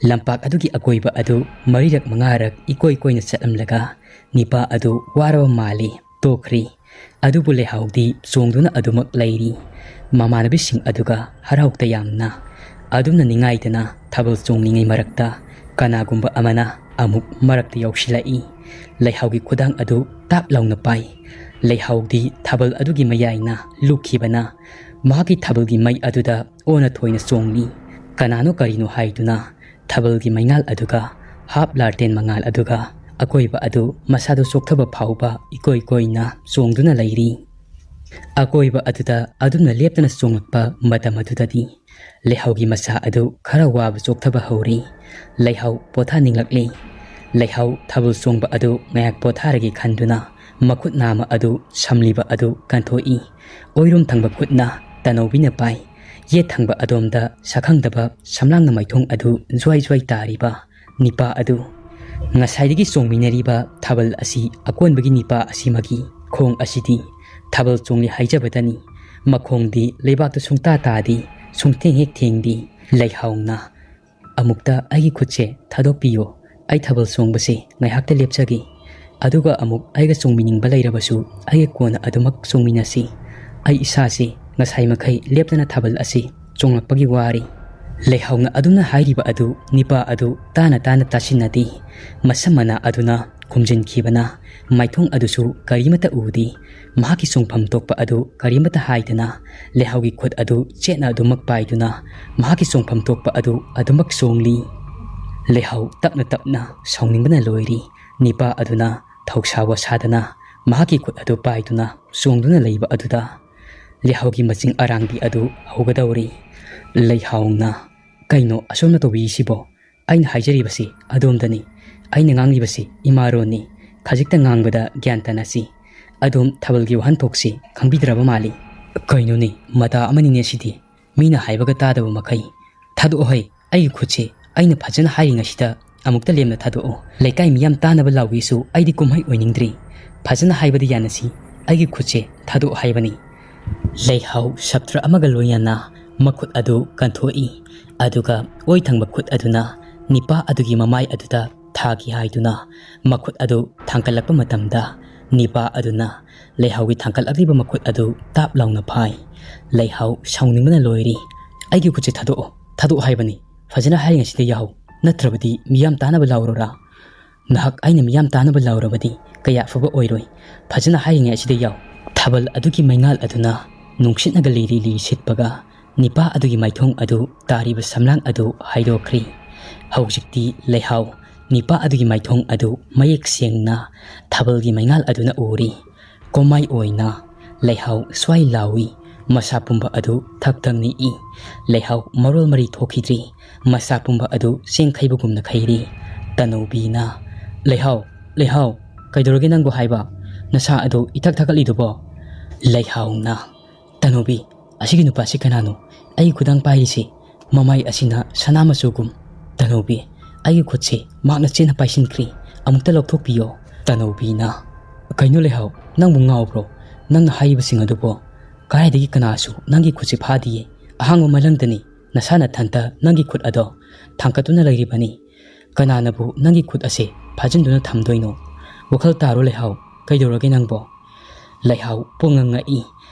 ꯂꯝꯄꯥꯛ ꯑꯗꯨꯒꯤ ꯑꯀꯣꯏꯕ ꯑꯗꯨ 4-5 ꯏꯀꯣꯏ ꯀꯣꯏꯅ ꯆꯠꯂꯝꯂꯒ ꯅꯤꯄꯥ ꯑꯗꯨ ꯋꯥꯔꯕ ꯃꯥꯜꯂꯤ ꯇꯣꯛꯈ꯭ꯔꯤ ꯑꯗꯨꯕꯨ ꯂꯩꯍꯥꯎꯗꯤ ꯆꯣꯡꯗꯨꯅ ꯑꯗꯨꯃꯛ ꯂꯩꯔꯤ꯫ ꯃꯃꯥꯟꯅꯕꯤꯁꯤꯡ ꯑꯗꯨꯒ ꯍꯔꯥꯎ ꯇꯌꯥꯝꯅ ꯑꯗꯨꯝꯅ ꯅꯤꯡꯉꯥꯏꯗꯅ ꯊꯥꯕꯜ ꯆꯣꯡꯂꯤꯉꯩ ꯃꯔꯛꯇ ꯀꯅꯥꯒꯨꯝꯕ ꯑꯃꯅ ꯑꯃꯨꯛ ꯃꯔꯛꯇ ꯌꯥꯎꯁꯤꯜꯂꯛꯏ꯫ ꯂꯩꯍꯥꯎꯒꯤ ꯈꯨꯗꯥꯡ ꯑꯗꯨ ꯇꯥꯞ ꯂꯥꯎꯅ ꯄꯥꯏ꯫ ꯂꯩꯍꯥꯎꯗꯤ ꯊꯥꯕꯜ ꯑꯗꯨꯒꯤ ꯃꯌꯥꯏꯅ ꯂꯨꯞꯈꯤꯕꯅ ꯃꯍꯥꯛꯀꯤ ꯊꯥꯕꯜꯒꯤ ꯃꯩ ꯑꯗꯨꯗ ꯑꯣꯟꯅ ꯊꯣꯏꯅ ꯆꯣꯡꯂꯤ꯫ ꯀꯅꯥꯅꯣ ꯀꯔꯤꯅꯣ ꯍꯥꯏꯗꯨꯅ ꯊꯥꯕꯜꯒꯤ ꯃꯩꯉꯥꯜ ꯑꯗꯨꯒ ꯍꯥꯞ ꯂꯥꯔꯇꯦꯟ ꯃꯉꯥꯜ ꯑꯗꯨꯒ ꯑꯀꯣꯏꯕ ꯑꯗꯨ ꯃꯁꯥꯗꯨ ꯆꯣꯛꯊꯕ ꯐꯥꯎꯕ ꯏꯀꯣꯏ ꯀꯣꯏꯅ ꯆꯣꯡꯗꯨꯅ ꯂꯩꯔꯤ꯫ ꯑꯀꯣꯏꯕ ꯑꯗꯨꯗ ꯑꯗꯨꯝꯅ ꯂꯦꯞꯇꯅ ꯆꯣꯡꯂꯛꯄ ꯃꯇꯝ ꯑꯗꯨꯗꯗꯤ ꯂꯩꯍꯥꯎꯒꯤ ꯃꯁꯥ ꯑꯗꯨ ꯈꯔ ꯋꯥꯕ ꯆꯣꯛꯊꯕ ꯍꯧꯔꯤ꯫ ꯂꯩꯍꯥꯎ ꯄꯣꯊꯥꯅꯤꯡꯂꯛꯂꯤ꯫ ꯂꯩꯍꯥꯎ ꯊꯥꯕꯜ ꯆꯣꯡꯕ ꯑꯗꯨ ꯉꯥꯏꯍꯥꯛ ꯄꯣꯊꯥꯔꯒꯦ ꯈꯟꯗꯨꯅ ꯃꯈꯨꯠ ꯅꯥꯝꯃ ꯑꯗꯨ ꯁꯝꯂꯤꯕ ꯑꯗꯨ ꯀꯟꯊꯣꯛꯏ꯫ ꯑꯣꯏꯔꯣꯝ ꯊꯪꯕ ꯈꯨꯠꯅ ꯇꯅꯧꯕꯤꯅ ꯄꯥꯏ꯫ ꯌꯦꯠ ꯊꯪꯕ ꯑꯗꯣꯝꯗ ꯁꯛꯈꯪꯗꯕ ꯁꯝꯂꯥꯡꯅ ꯃꯥꯏꯊꯣꯡ ꯑꯗꯨ ꯖ꯭ꯋꯥꯏ ꯖ꯭ꯋꯥꯏ ꯇꯥꯔꯤꯕ ꯅꯤꯄꯥ ꯑꯗꯨ꯫ ꯉꯁꯥꯏꯗꯒꯤ ꯆꯣꯡꯃꯤꯟꯅꯔꯤꯕ ꯊꯥꯕꯜ ꯑꯁꯤ ꯑꯀꯣꯟꯕꯒꯤ ꯅꯤꯄꯥ ꯑꯁꯤꯃꯒꯤ ꯈꯣꯡ ꯑꯁꯤꯗꯤ ꯊꯥꯕꯜ ꯆꯣꯡꯂꯤ ꯍꯥꯏꯖꯕꯇꯅꯤ꯫ ꯃꯈꯣꯡꯗꯤ ꯂꯩꯕꯥꯛꯇ ꯁꯨꯡꯇꯥ ꯇꯥꯗꯤ, ꯁꯨꯡꯊꯦꯡ ꯍꯦꯛ ꯊꯦꯡꯗꯤ꯫ ꯂꯩꯍꯥꯎꯅ ꯑꯃꯨꯛꯇ ꯑꯩꯒꯤ ꯈꯨꯠꯁꯦ ꯊꯥꯗꯣꯛꯄꯤꯌꯣ, ꯑꯩ ꯊꯥꯕꯜ ꯆꯣꯡꯕꯁꯦ ꯉꯥꯏꯍꯥꯛꯇ ꯂꯦꯞꯆꯒꯦ, ꯑꯗꯨꯒ ꯑꯃꯨꯛ ꯑꯩꯒ ꯆꯣꯡꯃꯤꯟꯅꯤꯡꯕ ꯂꯩꯔꯕꯁꯨ ꯑꯩꯒ ꯀꯣꯟꯅ ꯑꯗꯨꯃꯛ ꯆꯣꯡꯃꯤꯟꯅꯁꯤ꯫ ꯑꯩ ꯏꯁꯥꯁꯦ ꯉꯁꯥꯏ ꯃꯈꯩ ꯂꯦꯞꯇꯅ ꯊꯥꯕꯜ ꯑꯁꯤ ꯆꯣꯡꯂꯛꯄꯒꯤ ꯋꯥꯔꯤ꯫ ꯂꯩꯍꯥꯎꯅ ꯑꯗꯨꯝꯅ ꯍꯥꯏꯔꯤꯕ ꯑꯗꯨ ꯅꯤꯄꯥ ꯑꯗꯨ ꯇꯥꯅ ꯇꯥꯁꯤꯟꯅꯗꯦ꯫ ꯃꯁꯝ ꯃꯅꯥ ꯑꯗꯨꯅ ꯈꯨꯝꯖꯤꯟꯈꯤꯕꯅ ꯃꯥꯏꯊꯣꯡ ꯑꯗꯨꯁꯨ ꯀꯔꯤꯃꯠꯇ ꯎꯗꯦ꯫ ꯃꯍꯥꯛꯀꯤ ꯆꯣꯡꯐꯝ ꯊꯣꯛꯄ ꯑꯗꯨ ꯀꯔꯤꯃꯠꯇ ꯍꯥꯏꯗꯅ ꯂꯩꯍꯥꯎꯒꯤ ꯈꯨꯠ ꯑꯗꯨ ꯆꯦꯠꯅ ꯑꯗꯨꯃꯛ ꯄꯥꯏꯗꯨꯅ ꯃꯍꯥꯛꯀꯤ ꯆꯣꯡꯐꯝ ꯊꯣꯛꯄ ꯑꯗꯨ ꯑꯗꯨꯃꯛ ꯆꯣꯡꯂꯤ꯫ ꯂꯩꯍꯥꯎ ꯇꯞꯅ ꯇꯞꯅ ꯁꯥꯎꯅꯤꯡꯕꯅ ꯂꯣꯏꯔꯤ꯫ ꯅꯤꯄꯥ ꯑꯗꯨꯅ ꯊꯧꯁꯥ ꯋꯥꯁꯥꯗꯅ ꯃꯍꯥꯛꯀꯤ ꯈꯨꯠ ꯑꯗꯨ ꯄꯥꯏꯗꯨꯅ ꯆꯣꯡꯗꯨꯅ ꯂꯩꯕ ꯑꯗꯨꯗ ꯂꯩꯍꯥꯎꯒꯤ ꯃꯆꯤꯡ ꯑꯔꯥꯡꯕꯤ ꯑꯗꯨ ꯍꯧꯒꯗꯧꯔꯤ꯫ ꯂꯩꯍꯥꯎꯅ ꯀꯩꯅꯣ ꯑꯁꯣꯝꯅ ꯇꯧꯕꯤꯔꯤꯁꯤꯕꯣ? ꯑꯩꯅ ꯍꯥꯏꯖꯔꯤꯕꯁꯤ ꯑꯗꯣꯝꯗꯅꯤ꯫ ꯑꯩꯅ ꯉꯥꯡꯂꯤꯕꯁꯤ ꯏꯃꯥꯔꯣꯟꯅꯤ꯫ ꯈꯖꯤꯛꯇ ꯉꯥꯡꯕꯗ ꯒ꯭ꯌꯥꯟ ꯇꯥꯅꯁꯤ꯫ ꯑꯗꯣꯝ ꯊꯥꯕꯜꯒꯤ ꯋꯥꯍꯟꯊꯣꯛꯁꯤ ꯈꯪꯕꯤꯗ꯭ꯔꯕ ꯃꯥꯜꯂꯤ꯫ ꯀꯩꯅꯣꯅꯤ, ꯃꯇꯥ ꯑꯃꯅꯤꯅꯦ ꯁꯤꯗꯤ꯫ ꯃꯤꯅ ꯍꯥꯏꯕꯒ ꯇꯥꯗꯕ ꯃꯈꯩ꯫ ꯊꯥꯗꯣꯛꯑꯣꯍꯩ ꯑꯩꯒꯤ ꯈꯨꯠꯁꯦ, ꯑꯩꯅ ꯐꯖꯅ ꯍꯥꯏꯔꯤꯉꯩꯁꯤꯗ ꯑꯃꯨꯛꯇ ꯂꯦꯝꯅ ꯊꯥꯗꯣꯛꯑꯣ꯫ ꯂꯩꯀꯥꯏ ꯃꯤꯌꯥꯝ ꯇꯥꯅꯕ ꯂꯥꯎꯒꯦꯁꯨ ꯑꯩꯗꯤ ꯀꯨꯝꯍꯩ ꯑꯣꯏꯅꯤꯡꯗ꯭ꯔꯤ꯫ ꯐꯖꯅ ꯍꯥꯏꯕꯗꯤ ꯌꯥꯅꯁꯤ, ꯑꯩꯒꯤ ꯈꯨꯠꯁꯦ ꯊꯥꯗꯣꯛꯑꯣ ꯍꯥꯏꯕꯅꯤ꯫ ꯂꯩꯍꯥꯎ ꯁꯞꯇ꯭ꯔ ꯑꯃꯒ ꯂꯣꯏꯅꯅ ꯃꯈꯨꯠ ꯑꯗꯨ ꯀꯟꯊꯣꯛꯏ꯫ ꯑꯗꯨꯒ ꯑꯣꯏ ꯊꯪꯕ ꯈꯨꯠ ꯑꯗꯨꯅ ꯅꯤꯄꯥ ꯑꯗꯨꯒꯤ ꯃꯃꯥꯏ ꯑꯗꯨꯗ ꯊꯥꯒꯤ ꯍꯥꯏꯗꯨꯅ ꯃꯈꯨꯠ ꯑꯗꯨ ꯊꯥꯡꯀꯠꯂꯛꯄ ꯃꯇꯝꯗ ꯅꯤꯄꯥ ꯑꯗꯨꯅ ꯂꯩꯍꯥꯎꯒꯤ ꯊꯥꯡꯀꯠꯂꯛꯂꯤꯕ ꯃꯈꯨꯠ ꯑꯗꯨ ꯇꯥꯞ ꯂꯥꯎꯅ ꯐꯥꯏ꯫ ꯂꯩꯍꯥꯎ ꯁꯥꯎꯅꯤꯡꯕꯅ ꯂꯣꯏꯔꯤ꯫ ꯑꯩꯒꯤ ꯈꯨꯠꯁꯦ ꯊꯥꯗꯣꯛꯑꯣ, ꯊꯥꯗꯣꯛꯑꯣ ꯍꯥꯏꯕꯅꯤ꯫ ꯐꯖꯅ ꯍꯥꯏꯔꯤꯉꯩꯁꯤꯗ ꯌꯥꯍꯧ, ꯅꯠꯇ꯭ꯔꯕꯗꯤ ꯃꯤꯌꯥꯝ ꯇꯥꯅꯕ ꯂꯥꯎꯔꯣꯔꯥ? ꯅꯍꯥꯛ ꯑꯩꯅ ꯃꯤꯌꯥꯝ ꯇꯥꯅꯕ ꯂꯥꯎꯔꯕꯗꯤ ꯀꯌꯥ ꯑꯐꯕ ꯑꯣꯏꯔꯣꯏ꯫ ꯐꯖꯅ ꯍꯥꯏꯔꯤꯉꯩ ꯑꯁꯤꯗ ꯌꯥꯎ꯫ ꯊꯥꯕꯜ ꯑꯗꯨꯒꯤ ꯃꯩꯉꯥꯜ ꯑꯗꯨꯅ ꯅꯨꯡꯁꯤꯠꯅꯒ ꯂꯤꯔꯤ ꯂꯤꯔꯤ ꯁꯤꯠꯄꯒ ꯅꯤꯄꯥ ꯑꯗꯨꯒꯤ ꯃꯥꯏꯊꯣꯡ ꯑꯗꯨ ꯇꯥꯔꯤꯕ ꯁꯝꯂꯥꯡ ꯑꯗꯨ ꯍꯥꯏꯗꯣꯛꯈ꯭ꯔꯤ꯫ ꯍꯧꯖꯤꯛꯇꯤ ꯂꯩꯍꯥꯎ ꯅꯤꯄꯥ ꯑꯗꯨꯒꯤ ꯃꯥꯏꯊꯣꯡ ꯑꯗꯨ ꯃꯌꯦꯛ ꯁꯦꯡꯅ ꯊꯥꯕꯜꯒꯤ ꯃꯩꯉꯥꯜ ꯑꯗꯨꯅ ꯎꯔꯤ꯫ ꯀꯣꯃꯥꯏ ꯑꯣꯏꯅ ꯂꯩꯍꯥꯎ ꯁ꯭ꯋꯥꯏ ꯂꯥꯎꯏ꯫ ꯃꯁꯥ ꯄꯨꯝꯕ ꯑꯗꯨ ꯊꯛ ꯊꯛ ꯅꯤꯛꯏ꯫ ꯂꯩꯍꯥꯎ ꯃꯔꯣꯜ ꯃꯔꯤ ꯊꯣꯛꯈꯤꯗ꯭ꯔꯤ꯫ ꯃꯁꯥ ꯄꯨꯝꯕ ꯑꯗꯨ ꯆꯦꯡꯈꯩꯕꯒꯨꯝꯅ ꯈꯩꯔꯤ꯫ ꯇꯅꯧꯕꯤꯅ ꯂꯩꯍꯥꯎ, ꯂꯩꯍꯥꯎ, ꯀꯩꯗꯧꯔꯒꯦ ꯅꯪꯕꯨ ꯍꯥꯏꯕ? ꯅꯁꯥ ꯑꯗꯨ ꯏꯊꯛ ꯊꯛꯀꯠꯂꯤꯗꯨꯕꯣ? ꯂꯩꯍꯥꯎꯅ ꯇꯅꯧꯕꯤ, ꯑꯁꯤꯒꯤ ꯅꯨꯄꯥꯁꯤ ꯀꯅꯥꯅꯣ? ꯑꯩꯒꯤ ꯈꯨꯗꯥꯡ ꯄꯥꯏꯔꯤꯁꯤ ꯃꯃꯥꯏ ꯑꯁꯤꯅ ꯁꯅꯥ ꯃꯆꯨꯒꯨꯝ꯫ ꯇꯅꯧꯕꯤ, ꯑꯩꯒꯤ ꯈꯨꯠꯁꯤ ꯃꯍꯥꯛꯅ ꯆꯦꯠꯅ ꯄꯥꯏꯁꯤꯟꯈ꯭ꯔꯤ, ꯑꯃꯨꯛꯇ ꯂꯧꯊꯣꯛꯄꯤꯌꯣ꯫ ꯇꯅꯧꯕꯤꯅ ꯀꯩꯅꯣ ꯂꯩꯍꯥꯎ, ꯅꯪꯕꯨ ꯉꯥꯎꯕ꯭ꯔꯣ? ꯅꯪꯅ ꯍꯥꯏꯔꯤꯕꯁꯤꯡ ꯑꯗꯨꯕꯣ? ꯀꯗꯥꯏꯗꯒꯤ ꯀꯅꯥꯁꯨ ꯅꯪꯒꯤ ꯈꯨꯠꯁꯤ ꯐꯥꯗꯤꯌꯦ꯫ ꯑꯍꯥꯡꯕ ꯃꯂꯪꯗꯅꯤ ꯅꯁꯥ ꯅꯊꯟꯇ ꯅꯪꯒꯤ ꯈꯨꯠ ꯑꯗꯣ ꯊꯥꯡꯀꯠꯇꯨꯅ ꯂꯩꯔꯤꯕꯅꯤ꯫ ꯀꯅꯥꯅꯕꯨ ꯅꯪꯒꯤ ꯈꯨꯠ ꯑꯁꯦ ꯐꯥꯖꯤꯟꯗꯨꯅ ꯊꯝꯗꯣꯏꯅꯣ? ꯋꯥꯈꯜ ꯇꯥꯔꯣ ꯂꯩꯍꯥꯎ, ꯀꯩꯗꯧꯔꯒꯦ ꯅꯪꯕꯣ? ꯂꯩꯍꯥꯎ ꯄꯨꯡꯉꯛꯉꯛꯏ꯫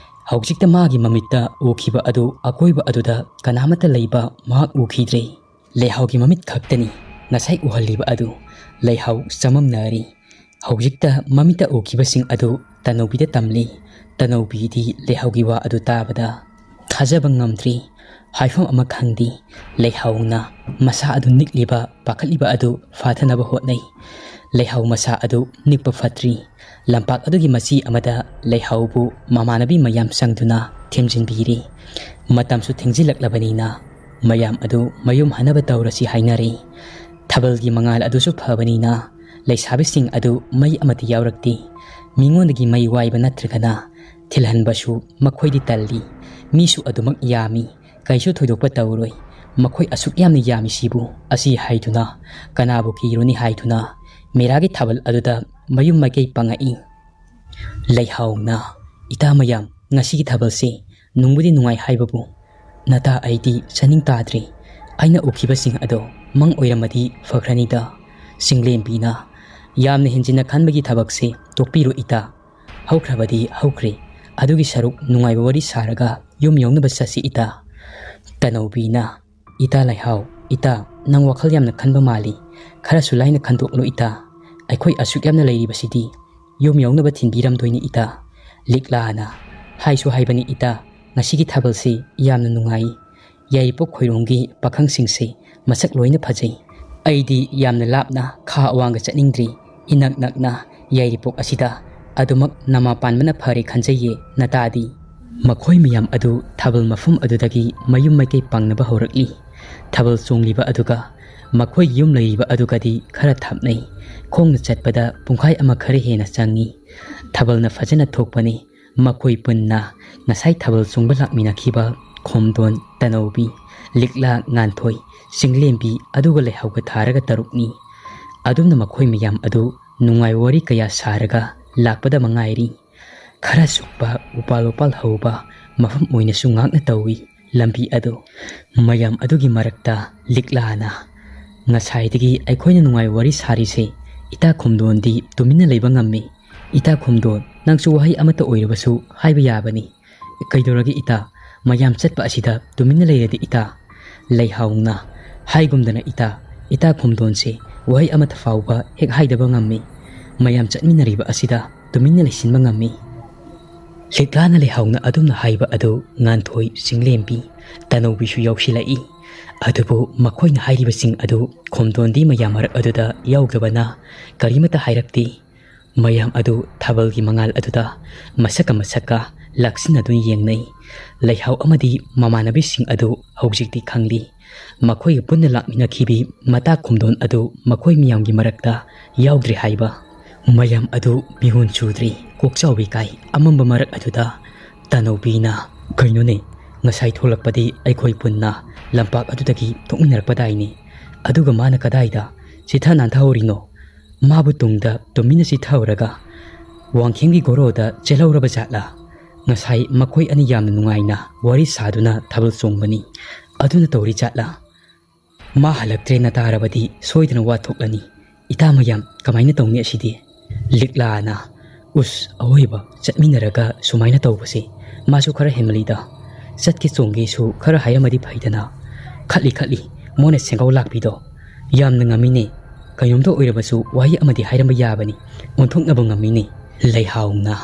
ꯍꯧꯖꯤꯛꯇ ꯃꯥꯒꯤ ꯃꯃꯤꯠꯇ ꯎꯈꯤꯕ ꯑꯗꯨ ꯑꯀꯣꯏꯕ ꯑꯗꯨꯗ ꯀꯅꯥꯃꯠꯇ ꯂꯩꯕ ꯃꯍꯥꯛ ꯎꯈꯤꯗ꯭ꯔꯦ꯫ ꯂꯩꯍꯥꯎꯒꯤ ꯃꯃꯤꯠ ꯈꯛꯇꯅꯤ ꯉꯁꯥꯏ ꯎꯍꯜꯂꯤꯕ ꯑꯗꯨ꯫ ꯂꯩꯍꯥꯎ ꯆꯃꯝꯅꯔꯤ꯫ ꯍꯧꯖꯤꯛꯇ ꯃꯃꯤꯠꯇ ꯎꯈꯤꯕꯁꯤꯡ ꯑꯗꯨ ꯇꯅꯧꯕꯤꯗ ꯇꯝꯂꯤ꯫ ꯇꯅꯧꯕꯤꯗꯤ ꯂꯩꯍꯥꯎꯒꯤ ꯋꯥ ꯑꯗꯨ ꯇꯥꯕꯗ ꯊꯥꯖꯕ ꯉꯝꯗ꯭ꯔꯤ꯫ ꯍꯥꯏꯐꯝ ꯑꯃ ꯈꯪꯗꯦ꯫ ꯂꯩꯍꯥꯎꯅ ꯃꯁꯥ ꯑꯗꯨ ꯅꯤꯛꯂꯤꯕ ꯄꯥꯈꯠꯂꯤꯕ ꯑꯗꯨ ꯐꯥꯊꯅꯕ ꯍꯣꯠꯅꯩ꯫ ꯂꯩꯍꯥꯎ ꯃꯁꯥ ꯑꯗꯨ ꯅꯤꯛꯄ ꯐꯠꯇ꯭ꯔꯤ꯫ ꯂꯝꯄꯥꯛ ꯑꯗꯨꯒꯤ ꯃꯆꯤ ꯑꯃꯗ ꯂꯩꯍꯥꯎꯕꯨ ꯃꯃꯥꯟꯅꯕꯤ ꯃꯌꯥꯝ ꯆꯪꯗꯨꯅ ꯊꯦꯝꯖꯤꯟꯕꯤꯔꯤ꯫ ꯃꯇꯝꯁꯨ ꯊꯦꯡꯖꯤꯜꯂꯛꯂꯕꯅꯤꯅ ꯃꯌꯥꯝ ꯑꯗꯨ ꯃꯌꯨꯝ ꯍꯟꯅꯕ ꯇꯧꯔꯁꯤ ꯍꯥꯏꯅꯔꯤ꯫ ꯊꯥꯕꯜꯒꯤ ꯃꯉꯥꯜ ꯑꯗꯨꯁꯨ ꯐꯕꯅꯤꯅ ꯂꯩꯁꯥꯕꯤꯁꯤꯡ ꯑꯗꯨ ꯃꯩ ꯑꯃꯠꯇ ꯌꯥꯎꯔꯛꯇꯦ꯫ ꯃꯤꯉꯣꯟꯗꯒꯤ ꯃꯩ ꯋꯥꯏꯕ ꯅꯠꯇ꯭ꯔꯒꯅ ꯊꯤꯜꯍꯟꯕꯁꯨ ꯃꯈꯣꯏꯗꯤ ꯇꯜꯂꯤ꯫ ꯃꯤꯁꯨ ꯑꯗꯨꯃꯛ ꯌꯥꯝꯃꯤ, ꯀꯩꯁꯨ ꯊꯣꯏꯗꯣꯛꯄ ꯇꯧꯔꯣꯏ꯫ ꯃꯈꯣꯏ ꯑꯁꯨꯛ ꯌꯥꯝꯅ ꯌꯥꯝꯃꯤꯁꯤꯕꯨ ꯑꯁꯤ ꯍꯥꯏꯗꯨꯅ ꯀꯅꯥꯕꯨ ꯀꯤꯔꯨꯅꯤ ꯍꯥꯏꯗꯨꯅ ꯃꯦꯔꯥꯒꯤ ꯊꯥꯕꯜ ꯑꯗꯨꯗ ꯃꯌꯨꯝ ꯃꯀꯩ ꯄꯪꯉꯛꯏ꯫ ꯂꯩꯍꯥꯎꯅ ꯏꯇꯥ ꯃꯌꯥꯝ, ꯉꯁꯤꯒꯤ ꯊꯥꯕꯜꯁꯦ ꯅꯨꯡꯕꯨꯗꯤ ꯅꯨꯡꯉꯥꯏ ꯍꯥꯏꯕꯕꯨ ꯅꯇꯥ ꯑꯩꯗꯤ ꯆꯥꯅꯤꯡ ꯇꯥꯗ꯭ꯔꯤ꯫ ꯑꯩꯅ ꯎꯈꯤꯕꯁꯤꯡ ꯑꯗꯣ ꯃꯪ ꯑꯣꯏꯔꯝꯃꯗꯤ ꯐꯈ꯭ꯔꯅꯤꯗ꯫ ꯆꯤꯡꯂꯦꯝꯕꯤꯅ ꯌꯥꯝꯅ ꯍꯦꯟꯖꯤꯟꯅ ꯈꯟꯕꯒꯤ ꯊꯕꯛꯁꯦ ꯇꯣꯛꯄꯤꯔꯣ ꯏꯇꯥ꯫ ꯍꯧꯈ꯭ꯔꯕꯗꯤ ꯍꯧꯈ꯭ꯔꯦ ꯑꯗꯨꯒꯤ ꯁꯔꯨꯛ ꯅꯨꯡꯉꯥꯏꯕ ꯋꯥꯔꯤ ꯁꯥꯔꯒ ꯌꯨꯝ ꯌꯧꯅꯕ ꯆꯠꯁꯤ ꯏꯇꯥ ꯇꯅꯧꯕꯤꯅ ꯏꯇꯥ ꯂꯩꯍꯥꯎ ꯏꯇꯥ ꯅꯪ ꯋꯥꯈꯜ ꯌꯥꯝꯅ ꯈꯟꯕ ꯃꯥꯜꯂꯤ ꯈꯔꯁꯨ ꯂꯥꯏꯅ ꯈꯟꯗꯣꯛꯂꯨ ꯏꯇꯥ ꯑꯩꯈꯣꯏ ꯑꯁꯨꯛ ꯌꯥꯝꯅ ꯂꯩꯔꯤꯕꯁꯤꯗꯤ ꯌꯨꯝ ꯌꯧꯅꯕ ꯊꯤꯟꯕꯤꯔꯝꯗꯣꯏꯅꯤ ꯏꯇꯥ ꯂꯤꯛꯂꯥꯅ ꯍꯥꯏꯁꯨ ꯍꯥꯏꯕꯅꯤ ꯏꯇꯥ ꯉꯁꯤꯒꯤ ꯊꯥꯕꯜꯁꯤ ꯌꯥꯝꯅ ꯅꯨꯡꯉꯥꯏ ꯌꯥꯏꯔꯤꯄꯣꯛ ꯈꯣꯏꯔꯣꯡꯒꯤ ꯄꯥꯈꯪꯁꯤꯡꯁꯦ ꯃꯁꯛ ꯂꯣꯏꯅ ꯐꯖꯩ ꯑꯩꯗꯤ ꯌꯥꯝꯅ ꯂꯥꯞꯅ ꯈꯥ ꯑꯋꯥꯡꯒ ꯆꯠꯅꯤꯡꯗ꯭ꯔꯤ ꯏꯅꯛ ꯅꯛꯅ ꯌꯥꯏꯔꯤꯄꯣꯛ ꯑꯁꯤꯗ ꯑꯗꯨꯃꯛ ꯅꯃꯥ ꯄꯥꯟꯕꯅ ꯐꯔꯦ ꯈꯟꯖꯩꯌꯦ ꯅꯇꯥꯗꯤ ꯃꯈꯣꯏ ꯃꯌꯥꯝ ꯑꯗꯨ ꯊꯥꯕꯜ ꯃꯐꯝ ꯑꯗꯨꯗꯒꯤ ꯃꯌꯨꯝ ꯃꯥꯏꯀꯩ ꯄꯥꯡꯅꯕ ꯍꯧꯔꯛꯂꯤ ꯊꯥꯕꯜ ꯆꯣꯡꯂꯤꯕ ꯑꯗꯨꯒ ꯃꯈꯣꯏꯒꯤ ꯌꯨꯝ ꯂꯩꯔꯤꯕ ꯑꯗꯨꯒꯗꯤ ꯈꯔ ꯊꯥꯞꯅꯩ ꯈꯣꯡꯅ ꯆꯠꯄꯗ ꯄꯨꯡꯈꯥꯏ ꯑꯃ ꯈꯔ ꯍꯦꯟꯅ ꯆꯪꯉꯤ ꯊꯥꯕꯜꯅ ꯐꯖꯅ ꯊꯣꯛꯄꯅꯤ ꯃꯈꯣꯏ ꯄꯨꯟꯅ ꯉꯁꯥꯏ ꯊꯥꯕꯜ ꯆꯣꯡꯕ ꯂꯥꯛꯃꯤꯟꯅꯈꯤꯕ ꯈꯣꯝꯗꯣꯟ ꯇꯅꯧꯕꯤ ꯂꯤꯛꯂꯥ ꯉꯥꯟꯊꯣꯏ ꯆꯤꯡꯂꯦꯝꯕꯤ ꯑꯗꯨꯒ ꯂꯩꯍꯧꯒ ꯊꯥꯔꯒ ꯇꯔꯨꯛꯅꯤ ꯑꯗꯨꯝꯅ ꯃꯈꯣꯏ ꯃꯌꯥꯝ ꯑꯗꯨ ꯅꯨꯡꯉꯥꯏꯕ ꯋꯥꯔꯤ ꯀꯌꯥ ꯁꯥꯔꯒ ꯂꯥꯛꯄꯗ ꯃꯉꯥꯏꯔꯤ ꯈꯔ ꯁꯨꯛꯄ ꯎꯄꯥꯜ ꯋꯥꯄꯥꯜ ꯍꯧꯕ ꯃꯐꯝ ꯑꯣꯏꯅꯁꯨ ꯉꯥꯛꯅ ꯇꯧꯏ ꯂꯝꯕꯤ ꯑꯗꯨ ꯃꯌꯥꯝ ꯑꯗꯨꯒꯤ ꯃꯔꯛꯇ ꯂꯤꯛꯂꯥꯅ ꯉꯁꯥꯏꯗꯒꯤ ꯑꯩꯈꯣꯏꯅ ꯅꯨꯡꯉꯥꯏꯕ ꯋꯥꯔꯤ ꯁꯥꯔꯤꯁꯦ ꯏꯇꯥ ꯈꯣꯝꯗꯣꯟꯗꯤ ꯇꯨꯃꯤꯟꯅ ꯂꯩꯕ ꯉꯝꯃꯤ ꯏꯇꯥ ꯈꯣꯝꯗꯣꯟ ꯅꯪꯁꯨ ꯋꯥꯍꯩ ꯑꯃꯠꯇ ꯑꯣꯏꯔꯕꯁꯨ ꯍꯥꯏꯕ ꯌꯥꯕꯅꯤ ꯀꯩꯗꯧꯔꯒꯦ ꯏꯇꯥ ꯃꯌꯥꯝ ꯆꯠꯄ ꯑꯁꯤꯗ ꯇꯨꯃꯤꯟꯅ ꯂꯩꯔꯗꯤ ꯏꯇꯥ ꯂꯩꯍꯥꯎꯅ ꯍꯥꯏꯒꯨꯝꯗꯅ ꯏꯇꯥ ꯈꯣꯝꯗꯣꯟꯁꯦ ꯋꯥꯍꯩ ꯑꯃꯠꯇ ꯐꯥꯎꯕ ꯍꯦꯛ ꯍꯥꯏꯗꯕ ꯉꯝꯃꯤ ꯃꯌꯥꯝ ꯆꯠꯃꯤꯟꯅꯔꯤꯕ ꯑꯁꯤꯗ ꯇꯨꯃꯤꯟꯅ ꯂꯩꯁꯤꯟꯕ ꯉꯝꯃꯤ ꯂꯤꯛꯂꯥꯅ ꯂꯩꯍꯥꯎꯅ ꯑꯗꯨꯝꯅ ꯍꯥꯏꯕ ꯑꯗꯨ ꯉꯥꯟꯊꯣꯏ ꯆꯤꯡꯂꯦꯝꯕꯤ ꯇꯅꯧꯕꯤꯁꯨ ꯌꯥꯎꯁꯤꯜꯂꯛꯏ ꯑꯗꯨꯕꯨ ꯃꯈꯣꯏꯅ ꯍꯥꯏꯔꯤꯕꯁꯤꯡ ꯑꯗꯨ ꯈꯣꯝꯗꯣꯟꯗꯤ ꯃꯌꯥꯝ ꯃꯔꯛ ꯑꯗꯨꯗ ꯌꯥꯎꯗꯕꯅ ꯀꯔꯤꯃꯠꯇ ꯍꯥꯏꯔꯛꯇꯦ ꯃꯌꯥꯝ ꯑꯗꯨ ꯊꯥꯕꯜꯒꯤ ꯃꯉꯥꯜ ꯑꯗꯨꯗ ꯃꯁꯛꯀ ꯂꯥꯛꯁꯤꯟꯅꯗꯨꯅ ꯌꯦꯡꯅꯩ ꯂꯩꯍꯥꯎ ꯑꯃꯗꯤ ꯃꯃꯥꯟꯅꯕꯤꯁꯤꯡ ꯑꯗꯨ ꯍꯧꯖꯤꯛꯇꯤ ꯈꯪꯂꯤ ꯃꯈꯣꯏꯒ ꯄꯨꯟꯅ ꯂꯥꯛꯃꯤꯟꯅꯈꯤꯕꯤ ꯃꯇꯥ ꯈꯣꯝꯗꯣꯟ ꯑꯗꯨ ꯃꯈꯣꯏ ꯃꯌꯥꯝꯒꯤ ꯃꯔꯛꯇ ꯌꯥꯎꯗ꯭ꯔꯦ ꯍꯥꯏꯕ ꯃꯌꯥꯝ ꯑꯗꯨ ꯃꯤꯍꯨꯟ ꯆꯨꯗ꯭ꯔꯤ ꯀꯣꯛꯆꯥꯎꯕꯤ ꯀꯥꯏ ꯑꯃꯝꯕ ꯃꯔꯛ ꯑꯗꯨꯗ ꯇꯅꯧꯕꯤꯅ ꯀꯩꯅꯣꯅꯦ ꯉꯁꯥꯏ ꯊꯣꯛꯂꯛꯄꯗꯤ ꯑꯩꯈꯣꯏ ꯄꯨꯟꯅ ꯂꯝꯄꯥꯛ ꯑꯗꯨꯗꯒꯤ ꯊꯣꯛꯃꯤꯟꯅꯔꯛꯄꯗꯥꯏꯅꯤ ꯑꯗꯨꯒ ꯃꯥꯅ ꯀꯗꯥꯏꯗ ꯆꯤꯊ ꯅꯥꯟꯊꯍꯧꯔꯤꯅꯣ ꯃꯥꯕꯨ ꯇꯨꯡꯗ ꯇꯨꯃꯤꯟꯅ ꯆꯤꯊꯍꯧꯔꯒ ꯋꯥꯡꯈꯦꯝꯒꯤ ꯒꯣꯔꯣꯗ ꯆꯦꯜꯍꯧꯔꯕ ꯖꯥꯠꯂꯥ ꯉꯁꯥꯏ ꯃꯈꯣꯏ ꯑꯅꯤ ꯌꯥꯝꯅ ꯅꯨꯡꯉꯥꯏꯅ ꯋꯥꯔꯤ ꯁꯥꯗꯨꯅ ꯊꯥꯕꯜ ꯆꯣꯡꯕꯅꯤ ꯑꯗꯨꯅ ꯇꯧꯔꯤ ꯖꯥꯠꯂꯥ ꯃꯥ ꯍꯜꯂꯛꯇ꯭ꯔꯦꯅ ꯇꯥꯔꯕꯗꯤ ꯁꯣꯏꯗꯅ ꯋꯥ ꯊꯣꯛꯂꯅꯤ ꯏꯇꯥ ꯃꯌꯥꯝ ꯀꯃꯥꯏꯅ ꯇꯧꯅꯤ ꯑꯁꯤꯗꯤ ꯂꯤꯛꯂꯥꯅ ꯑꯋꯣꯏꯕ ꯆꯠꯃꯤꯟꯅꯔꯒ ꯁꯨꯃꯥꯏꯅ ꯇꯧꯕꯁꯦ ꯃꯥꯁꯨ ꯈꯔ ꯍꯦꯟꯃꯜꯂꯤꯗ ꯆꯠꯀꯦ ꯆꯣꯡꯒꯦꯁꯨ ꯈꯔ ꯍꯥꯏꯔꯝꯃꯗꯤ ꯐꯩꯗꯅ ꯈꯠꯂꯤ ꯃꯣꯏꯅ ꯁꯦꯡꯒꯥꯎ ꯂꯥꯛꯄꯤꯗꯣ ꯌꯥꯝꯅ ꯉꯝꯃꯤꯅꯦ ꯀꯩꯅꯣꯝꯇ ꯑꯣꯏꯔꯕꯁꯨ ꯋꯥꯍꯩ ꯑꯃꯗꯤ ꯍꯥꯏꯔꯝꯕ ꯌꯥꯕꯅꯤ ꯑꯣꯟꯊꯣꯛꯅꯕ ꯉꯝꯃꯤꯅꯦ ꯂꯩꯍꯥꯎꯅ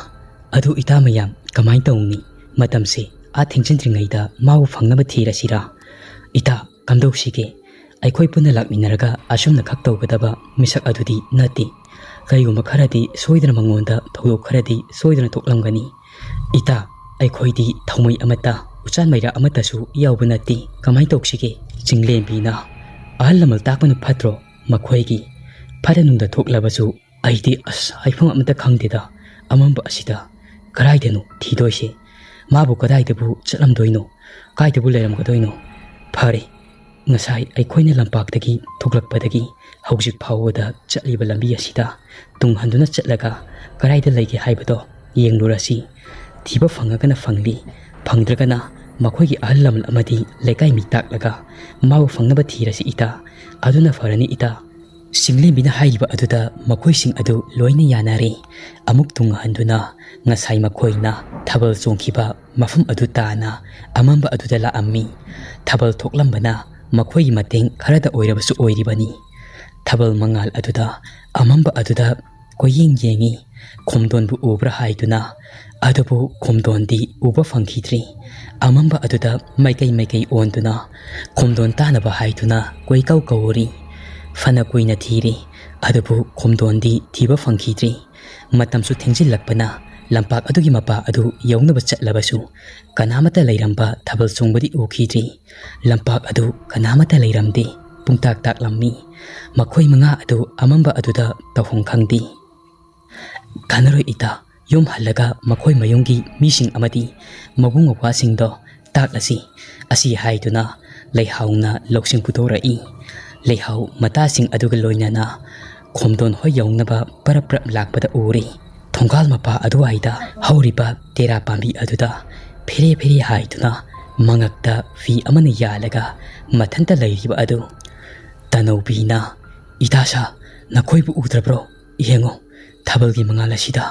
ꯑꯗꯨ ꯏꯇꯥ ꯃꯌꯥꯝ ꯀꯃꯥꯏꯅ ꯇꯧꯅꯤ ꯃꯇꯝꯁꯦ ꯊꯦꯡꯖꯤꯟꯗ꯭ꯔꯤꯉꯩꯗ ꯃꯥꯕꯨ ꯐꯪꯅꯕ ꯊꯤꯔꯁꯤꯔꯥ ꯏꯇꯥ ꯀꯝꯗꯧꯁꯤꯒꯦ ꯑꯩꯈꯣꯏ ꯄꯨꯟꯅ ꯂꯥꯛꯃꯤꯟꯅꯔꯒ ꯑꯁꯨꯝꯅ ꯈꯛ ꯇꯧꯒꯗꯕ ꯃꯤꯁꯛ ꯑꯗꯨꯗꯤ ꯅꯠꯇꯦ ꯀꯩꯒꯨꯝꯕ ꯈꯔꯗꯤ ꯁꯣꯏꯗꯅ ꯃꯉꯣꯟꯗ ꯊꯧꯗꯣꯛ ꯈꯔꯗꯤ ꯁꯣꯏꯗꯅ ꯊꯣꯛꯂꯝꯒꯅꯤ ꯏꯇꯥ ꯑꯩꯈꯣꯏꯗꯤ ꯊꯧꯃꯩ ꯑꯃꯠꯇ ꯎꯆꯥꯟ ꯃꯩꯔꯥ ꯑꯃꯠꯇꯁꯨ ꯌꯥꯎꯕ ꯅꯠꯇꯦ ꯀꯃꯥꯏꯅ ꯇꯧꯁꯤꯒꯦ ꯆꯤꯡꯂꯦꯝꯕꯤꯅ ꯑꯍꯜ ꯂꯃꯟ ꯇꯥꯛꯄꯅ ꯐꯠꯇ꯭ꯔꯣ ꯃꯈꯣꯏꯒꯤ ꯐꯠꯇꯅꯨꯡꯗ ꯊꯣꯛꯂꯕꯁꯨ ꯑꯩꯗꯤ ꯍꯥꯏꯐꯝ ꯑꯃꯠꯇ ꯈꯪꯗꯦꯗ ꯑꯃꯝꯕ ꯑꯁꯤꯗ ꯀꯗꯥꯏꯗꯅꯣ ꯊꯤꯗꯣꯏꯁꯦ ꯃꯥꯕꯨ ꯀꯗꯥꯏꯗꯕꯨ ꯆꯠꯂꯝꯗꯣꯏꯅꯣ ꯀꯥꯏꯗꯕꯨ ꯂꯩꯔꯝꯒꯗꯣꯏꯅꯣ ꯐꯔꯦ ꯉꯁꯥꯏ ꯑꯩꯈꯣꯏꯅ ꯂꯝꯄꯥꯛꯇꯒꯤ ꯊꯣꯛꯂꯛꯄꯗꯒꯤ ꯍꯧꯖꯤꯛ ꯐꯥꯎꯕꯗ ꯆꯠꯂꯤꯕ ꯂꯝꯕꯤ ꯑꯁꯤꯗ ꯇꯨꯡ ꯍꯟꯗꯨꯅ ꯆꯠꯂꯒ ꯀꯗꯥꯏꯗ ꯂꯩꯒꯦ ꯍꯥꯏꯕꯗꯣ ꯌꯦꯡꯂꯨꯔꯁꯤ ꯊꯤꯕ ꯐꯪꯉꯒꯅ ꯐꯪꯂꯤ ꯐꯪꯗ꯭ꯔꯒꯅ ꯃꯈꯣꯏꯒꯤ ꯑꯍꯜ ꯂꯃꯟ ꯑꯃꯗꯤ ꯂꯩꯀꯥꯏ ꯃꯤ ꯇꯥꯛꯂꯒ ꯃꯥꯕꯨ ꯐꯪꯅꯕ ꯊꯤꯔꯁꯤ ꯏꯇꯥ ꯑꯗꯨꯅ ꯐꯔꯅꯤ ꯏꯇꯥ ꯆꯤꯡꯂꯦꯝꯕꯤꯅ ꯍꯥꯏꯔꯤꯕ ꯑꯗꯨꯗ ꯃꯈꯣꯏꯁꯤꯡ ꯑꯗꯨ ꯂꯣꯏꯅ ꯌꯥꯅꯔꯦ ꯑꯃꯨꯛ ꯇꯨꯡ ꯍꯟꯗꯨꯅ ꯉꯁꯥꯏ ꯃꯈꯣꯏꯅ ꯊꯥꯕꯜ ꯆꯣꯡꯈꯤꯕ ꯃꯐꯝ ꯑꯗꯨ ꯇꯥꯅ ꯑꯃꯝꯕ ꯑꯗꯨꯗ ꯂꯥꯛꯑꯝꯃꯤ ꯊꯥꯕꯜ ꯊꯣꯛꯂꯝꯕꯅ ꯃꯈꯣꯏꯒꯤ ꯃꯇꯦꯡ ꯈꯔꯗ ꯑꯣꯏꯔꯕꯁꯨ ꯑꯣꯏꯔꯤꯕꯅꯤ ꯊꯥꯕꯜ ꯃꯉꯥꯜ ꯑꯗꯨꯗ ꯑꯃꯝꯕ ꯑꯗꯨꯗ ꯀꯣꯏꯌꯦꯡ ꯌꯦꯡꯉꯤ ꯈꯣꯝꯗꯣꯟꯕꯨ ꯎꯕ꯭ꯔꯥ ꯍꯥꯏꯗꯨꯅ ꯑꯗꯨꯕꯨ ꯈꯣꯝꯗꯣꯟꯗꯤ ꯎꯕ ꯐꯪꯈꯤꯗ꯭ꯔꯤ ꯑꯃꯝꯕ ꯑꯗꯨꯗ ꯃꯥꯏꯀꯩ ꯑꯣꯟꯗꯨꯅ ꯈꯣꯝꯗꯣꯟ ꯇꯥꯅꯕ ꯍꯥꯏꯗꯨꯅ ꯀꯣꯏꯀꯧ ꯀꯧꯔꯤ ꯐꯅ ꯀꯨꯏꯅ ꯊꯤꯔꯤ ꯑꯗꯨꯕꯨ ꯈꯣꯝꯗꯣꯟꯗꯤ ꯊꯤꯕ ꯐꯪꯈꯤꯗ꯭ꯔꯤ ꯃꯇꯝꯁꯨ ꯊꯦꯡꯖꯤꯜꯂꯛꯄꯅ ꯂꯝꯄꯥꯛ ꯑꯗꯨꯒꯤ ꯃꯄꯥ ꯑꯗꯨ ꯌꯧꯅꯕ ꯆꯠꯂꯕꯁꯨ ꯀꯅꯥꯃꯠꯇ ꯂꯩꯔꯝꯕ ꯊꯥꯕꯜ ꯆꯣꯡꯕꯗꯤ ꯎꯈꯤꯗ꯭ꯔꯤ ꯂꯝꯄꯥꯛ ꯑꯗꯨ ꯀꯅꯥꯃꯠꯇ ꯂꯩꯔꯝꯗꯦ ꯄꯨꯡꯇꯥꯛ ꯇꯥꯛꯂꯝꯃꯤ ꯃꯈꯣꯏ ꯃꯉꯥ ꯑꯗꯨ ꯑꯃꯝꯕ ꯑꯗꯨꯗ ꯇꯧꯐꯝ ꯈꯪꯗꯦ ꯀꯥꯟꯅꯔꯣꯏ ꯏꯇꯥ ꯌꯨꯝ ꯍꯜꯂꯒ ꯃꯈꯣꯏ ꯃꯌꯨꯝꯒꯤ ꯃꯤꯁꯤꯡ ꯑꯃꯗꯤ ꯃꯕꯨꯡ ꯃꯧꯄ꯭ꯋꯥꯁꯤꯡꯗꯣ ꯇꯥꯛꯂꯁꯤ ꯑꯁꯤ ꯍꯥꯏꯗꯨꯅ ꯂꯩꯍꯥꯎꯅ ꯂꯧꯁꯤꯡ ꯄꯨꯊꯣꯔꯛꯏ ꯂꯩꯍꯥꯎ ꯃꯇꯥꯁꯤꯡ ꯑꯗꯨꯒ ꯂꯣꯏꯅꯅ ꯈꯣꯝꯗꯣꯟ ꯍꯣꯏ ꯌꯧꯅꯕ ꯄꯔꯞ ꯂꯥꯛꯄꯗ ꯎꯔꯤ ꯊꯣꯡꯒꯥꯜ ꯃꯄꯥ ꯑꯗꯨꯋꯥꯏꯗ ꯍꯧꯔꯤꯕ ꯇꯦꯔꯥ ꯄꯥꯝꯕꯤ ꯑꯗꯨꯗ ꯐꯦꯔꯦ ꯍꯥꯏꯗꯨꯅ ꯃꯉꯛꯇ ꯐꯤ ꯑꯃꯅ ꯌꯥꯜꯂꯒ ꯃꯊꯟꯇ ꯂꯩꯔꯤꯕ ꯑꯗꯨ ꯇꯅꯧꯕꯤꯅ ꯏꯇꯥꯁꯥ ꯅꯈꯣꯏꯕꯨ ꯎꯗ꯭ꯔꯕ꯭ꯔꯣ ꯌꯦꯡꯉꯣ ꯊꯥꯕꯜꯒꯤ ꯃꯉꯥꯜ ꯑꯁꯤꯗ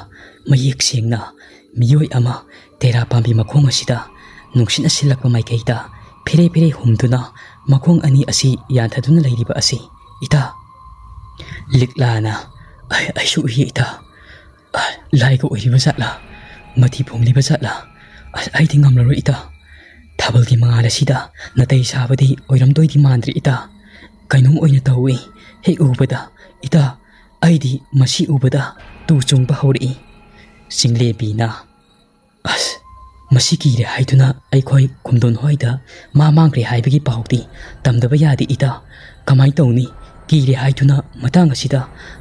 mayek sengna miyoi ama tera pambi makhong asida nungsina silakpa maikeita phere phere humduna makhong ani asi yanthaduna leiriba asi ita liklana aishu hi ita laiga oiriba zatla mati phongliba zatla aidi ngamlaro ita thabalgi mangala sida natai sabadi oiramdoi di mandri ita kainom oina tawi he ubada ita aidi masi ubada tu chungba hori single bina masi ki re haiduna aikhoi kumdon hoida ma mangre haibagi pahokti tamdaba yadi ita kamai tawni ki re haiduna matang asida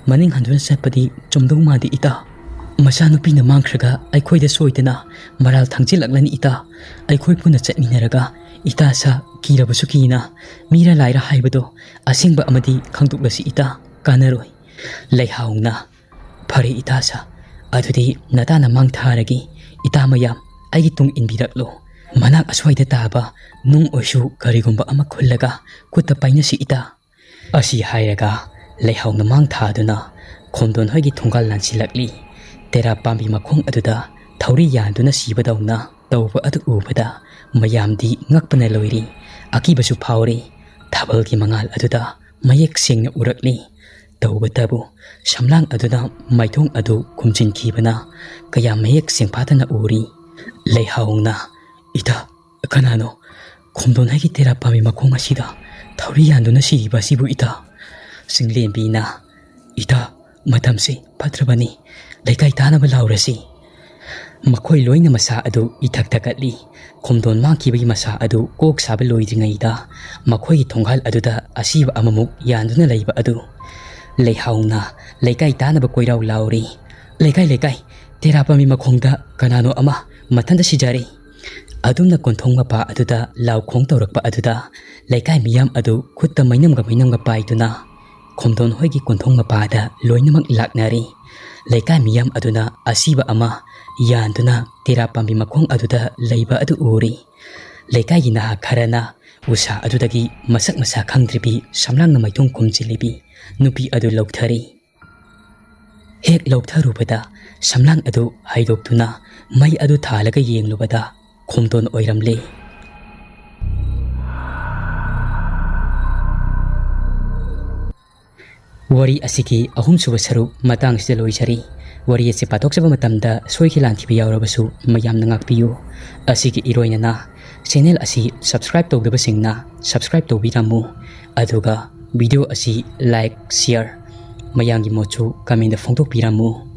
maning handuna satpadi chumdong madi ita masanupi na mangkhraga aikhoi da soidana maral thangjilaklani ita aikhoi puna chatminaraga ita sa kirabusu kina mira laira haibado asingba amadi khangtuklasi ita kanaroi leihaungna phare ita sa adudi natana mangtharagi ita mayam aigi tung inbiraklo manak aswaida taba nung oisu karigumba ama khullaga kutta paina si ita asi hairaga leihaungna mangthaduna khondon hoigi thungal lansilakli tera pambi makhong aduda thauri yanduna sibadawna tawba adu ubada mayamdi ngakpana loiri akibasu phawri thabalgi mangal aduda mayek sengna urakli tawba tabu samlang aduda maithong adu kumjin kibana kaya mayek sengpatana uri leihaungna ita kanano khomdon hagi tera pambi makhong asida thauri yanduna siba sibu ita singlembina ita matamse patrabani leikai tanaba laurasi makhoi loina masa adu ithak thakatli khomdon mangkibagi masa adu kok saba loidringaida makhoi thongal aduda asiba amamuk yanduna leiba adu leihaungna leikai tanaba koirau lauri leikai tera pami makhongda kanano ama mathanda sijari adumna konthong mapa aduda law khong tawrakpa aduda leikai miyam adu khutta mainamga paiduna khomdon hoigi konthong mapada loinamak laknari leikai miyam aduna asiba ama yanduna tera pambi makhong aduda leiba adu uri leikai gina kharana usa adudagi masak masa khangdribi samlang na maithong kumjilibi nupi adu lauthari hek lautharubada samlang adu haidoktuna mai adu thalaga yenglubada khomdon oiramle wari asiki ahum suba saruk matang sida loisari wari ase patok saba matamda soikilan thibi yawrabasu mayam nangakpiyu asiki iroina na channel asi subscribe tawdaba singna subscribe tawbiramu aduga video asi like share mayangi mochu comment da phongtok piramu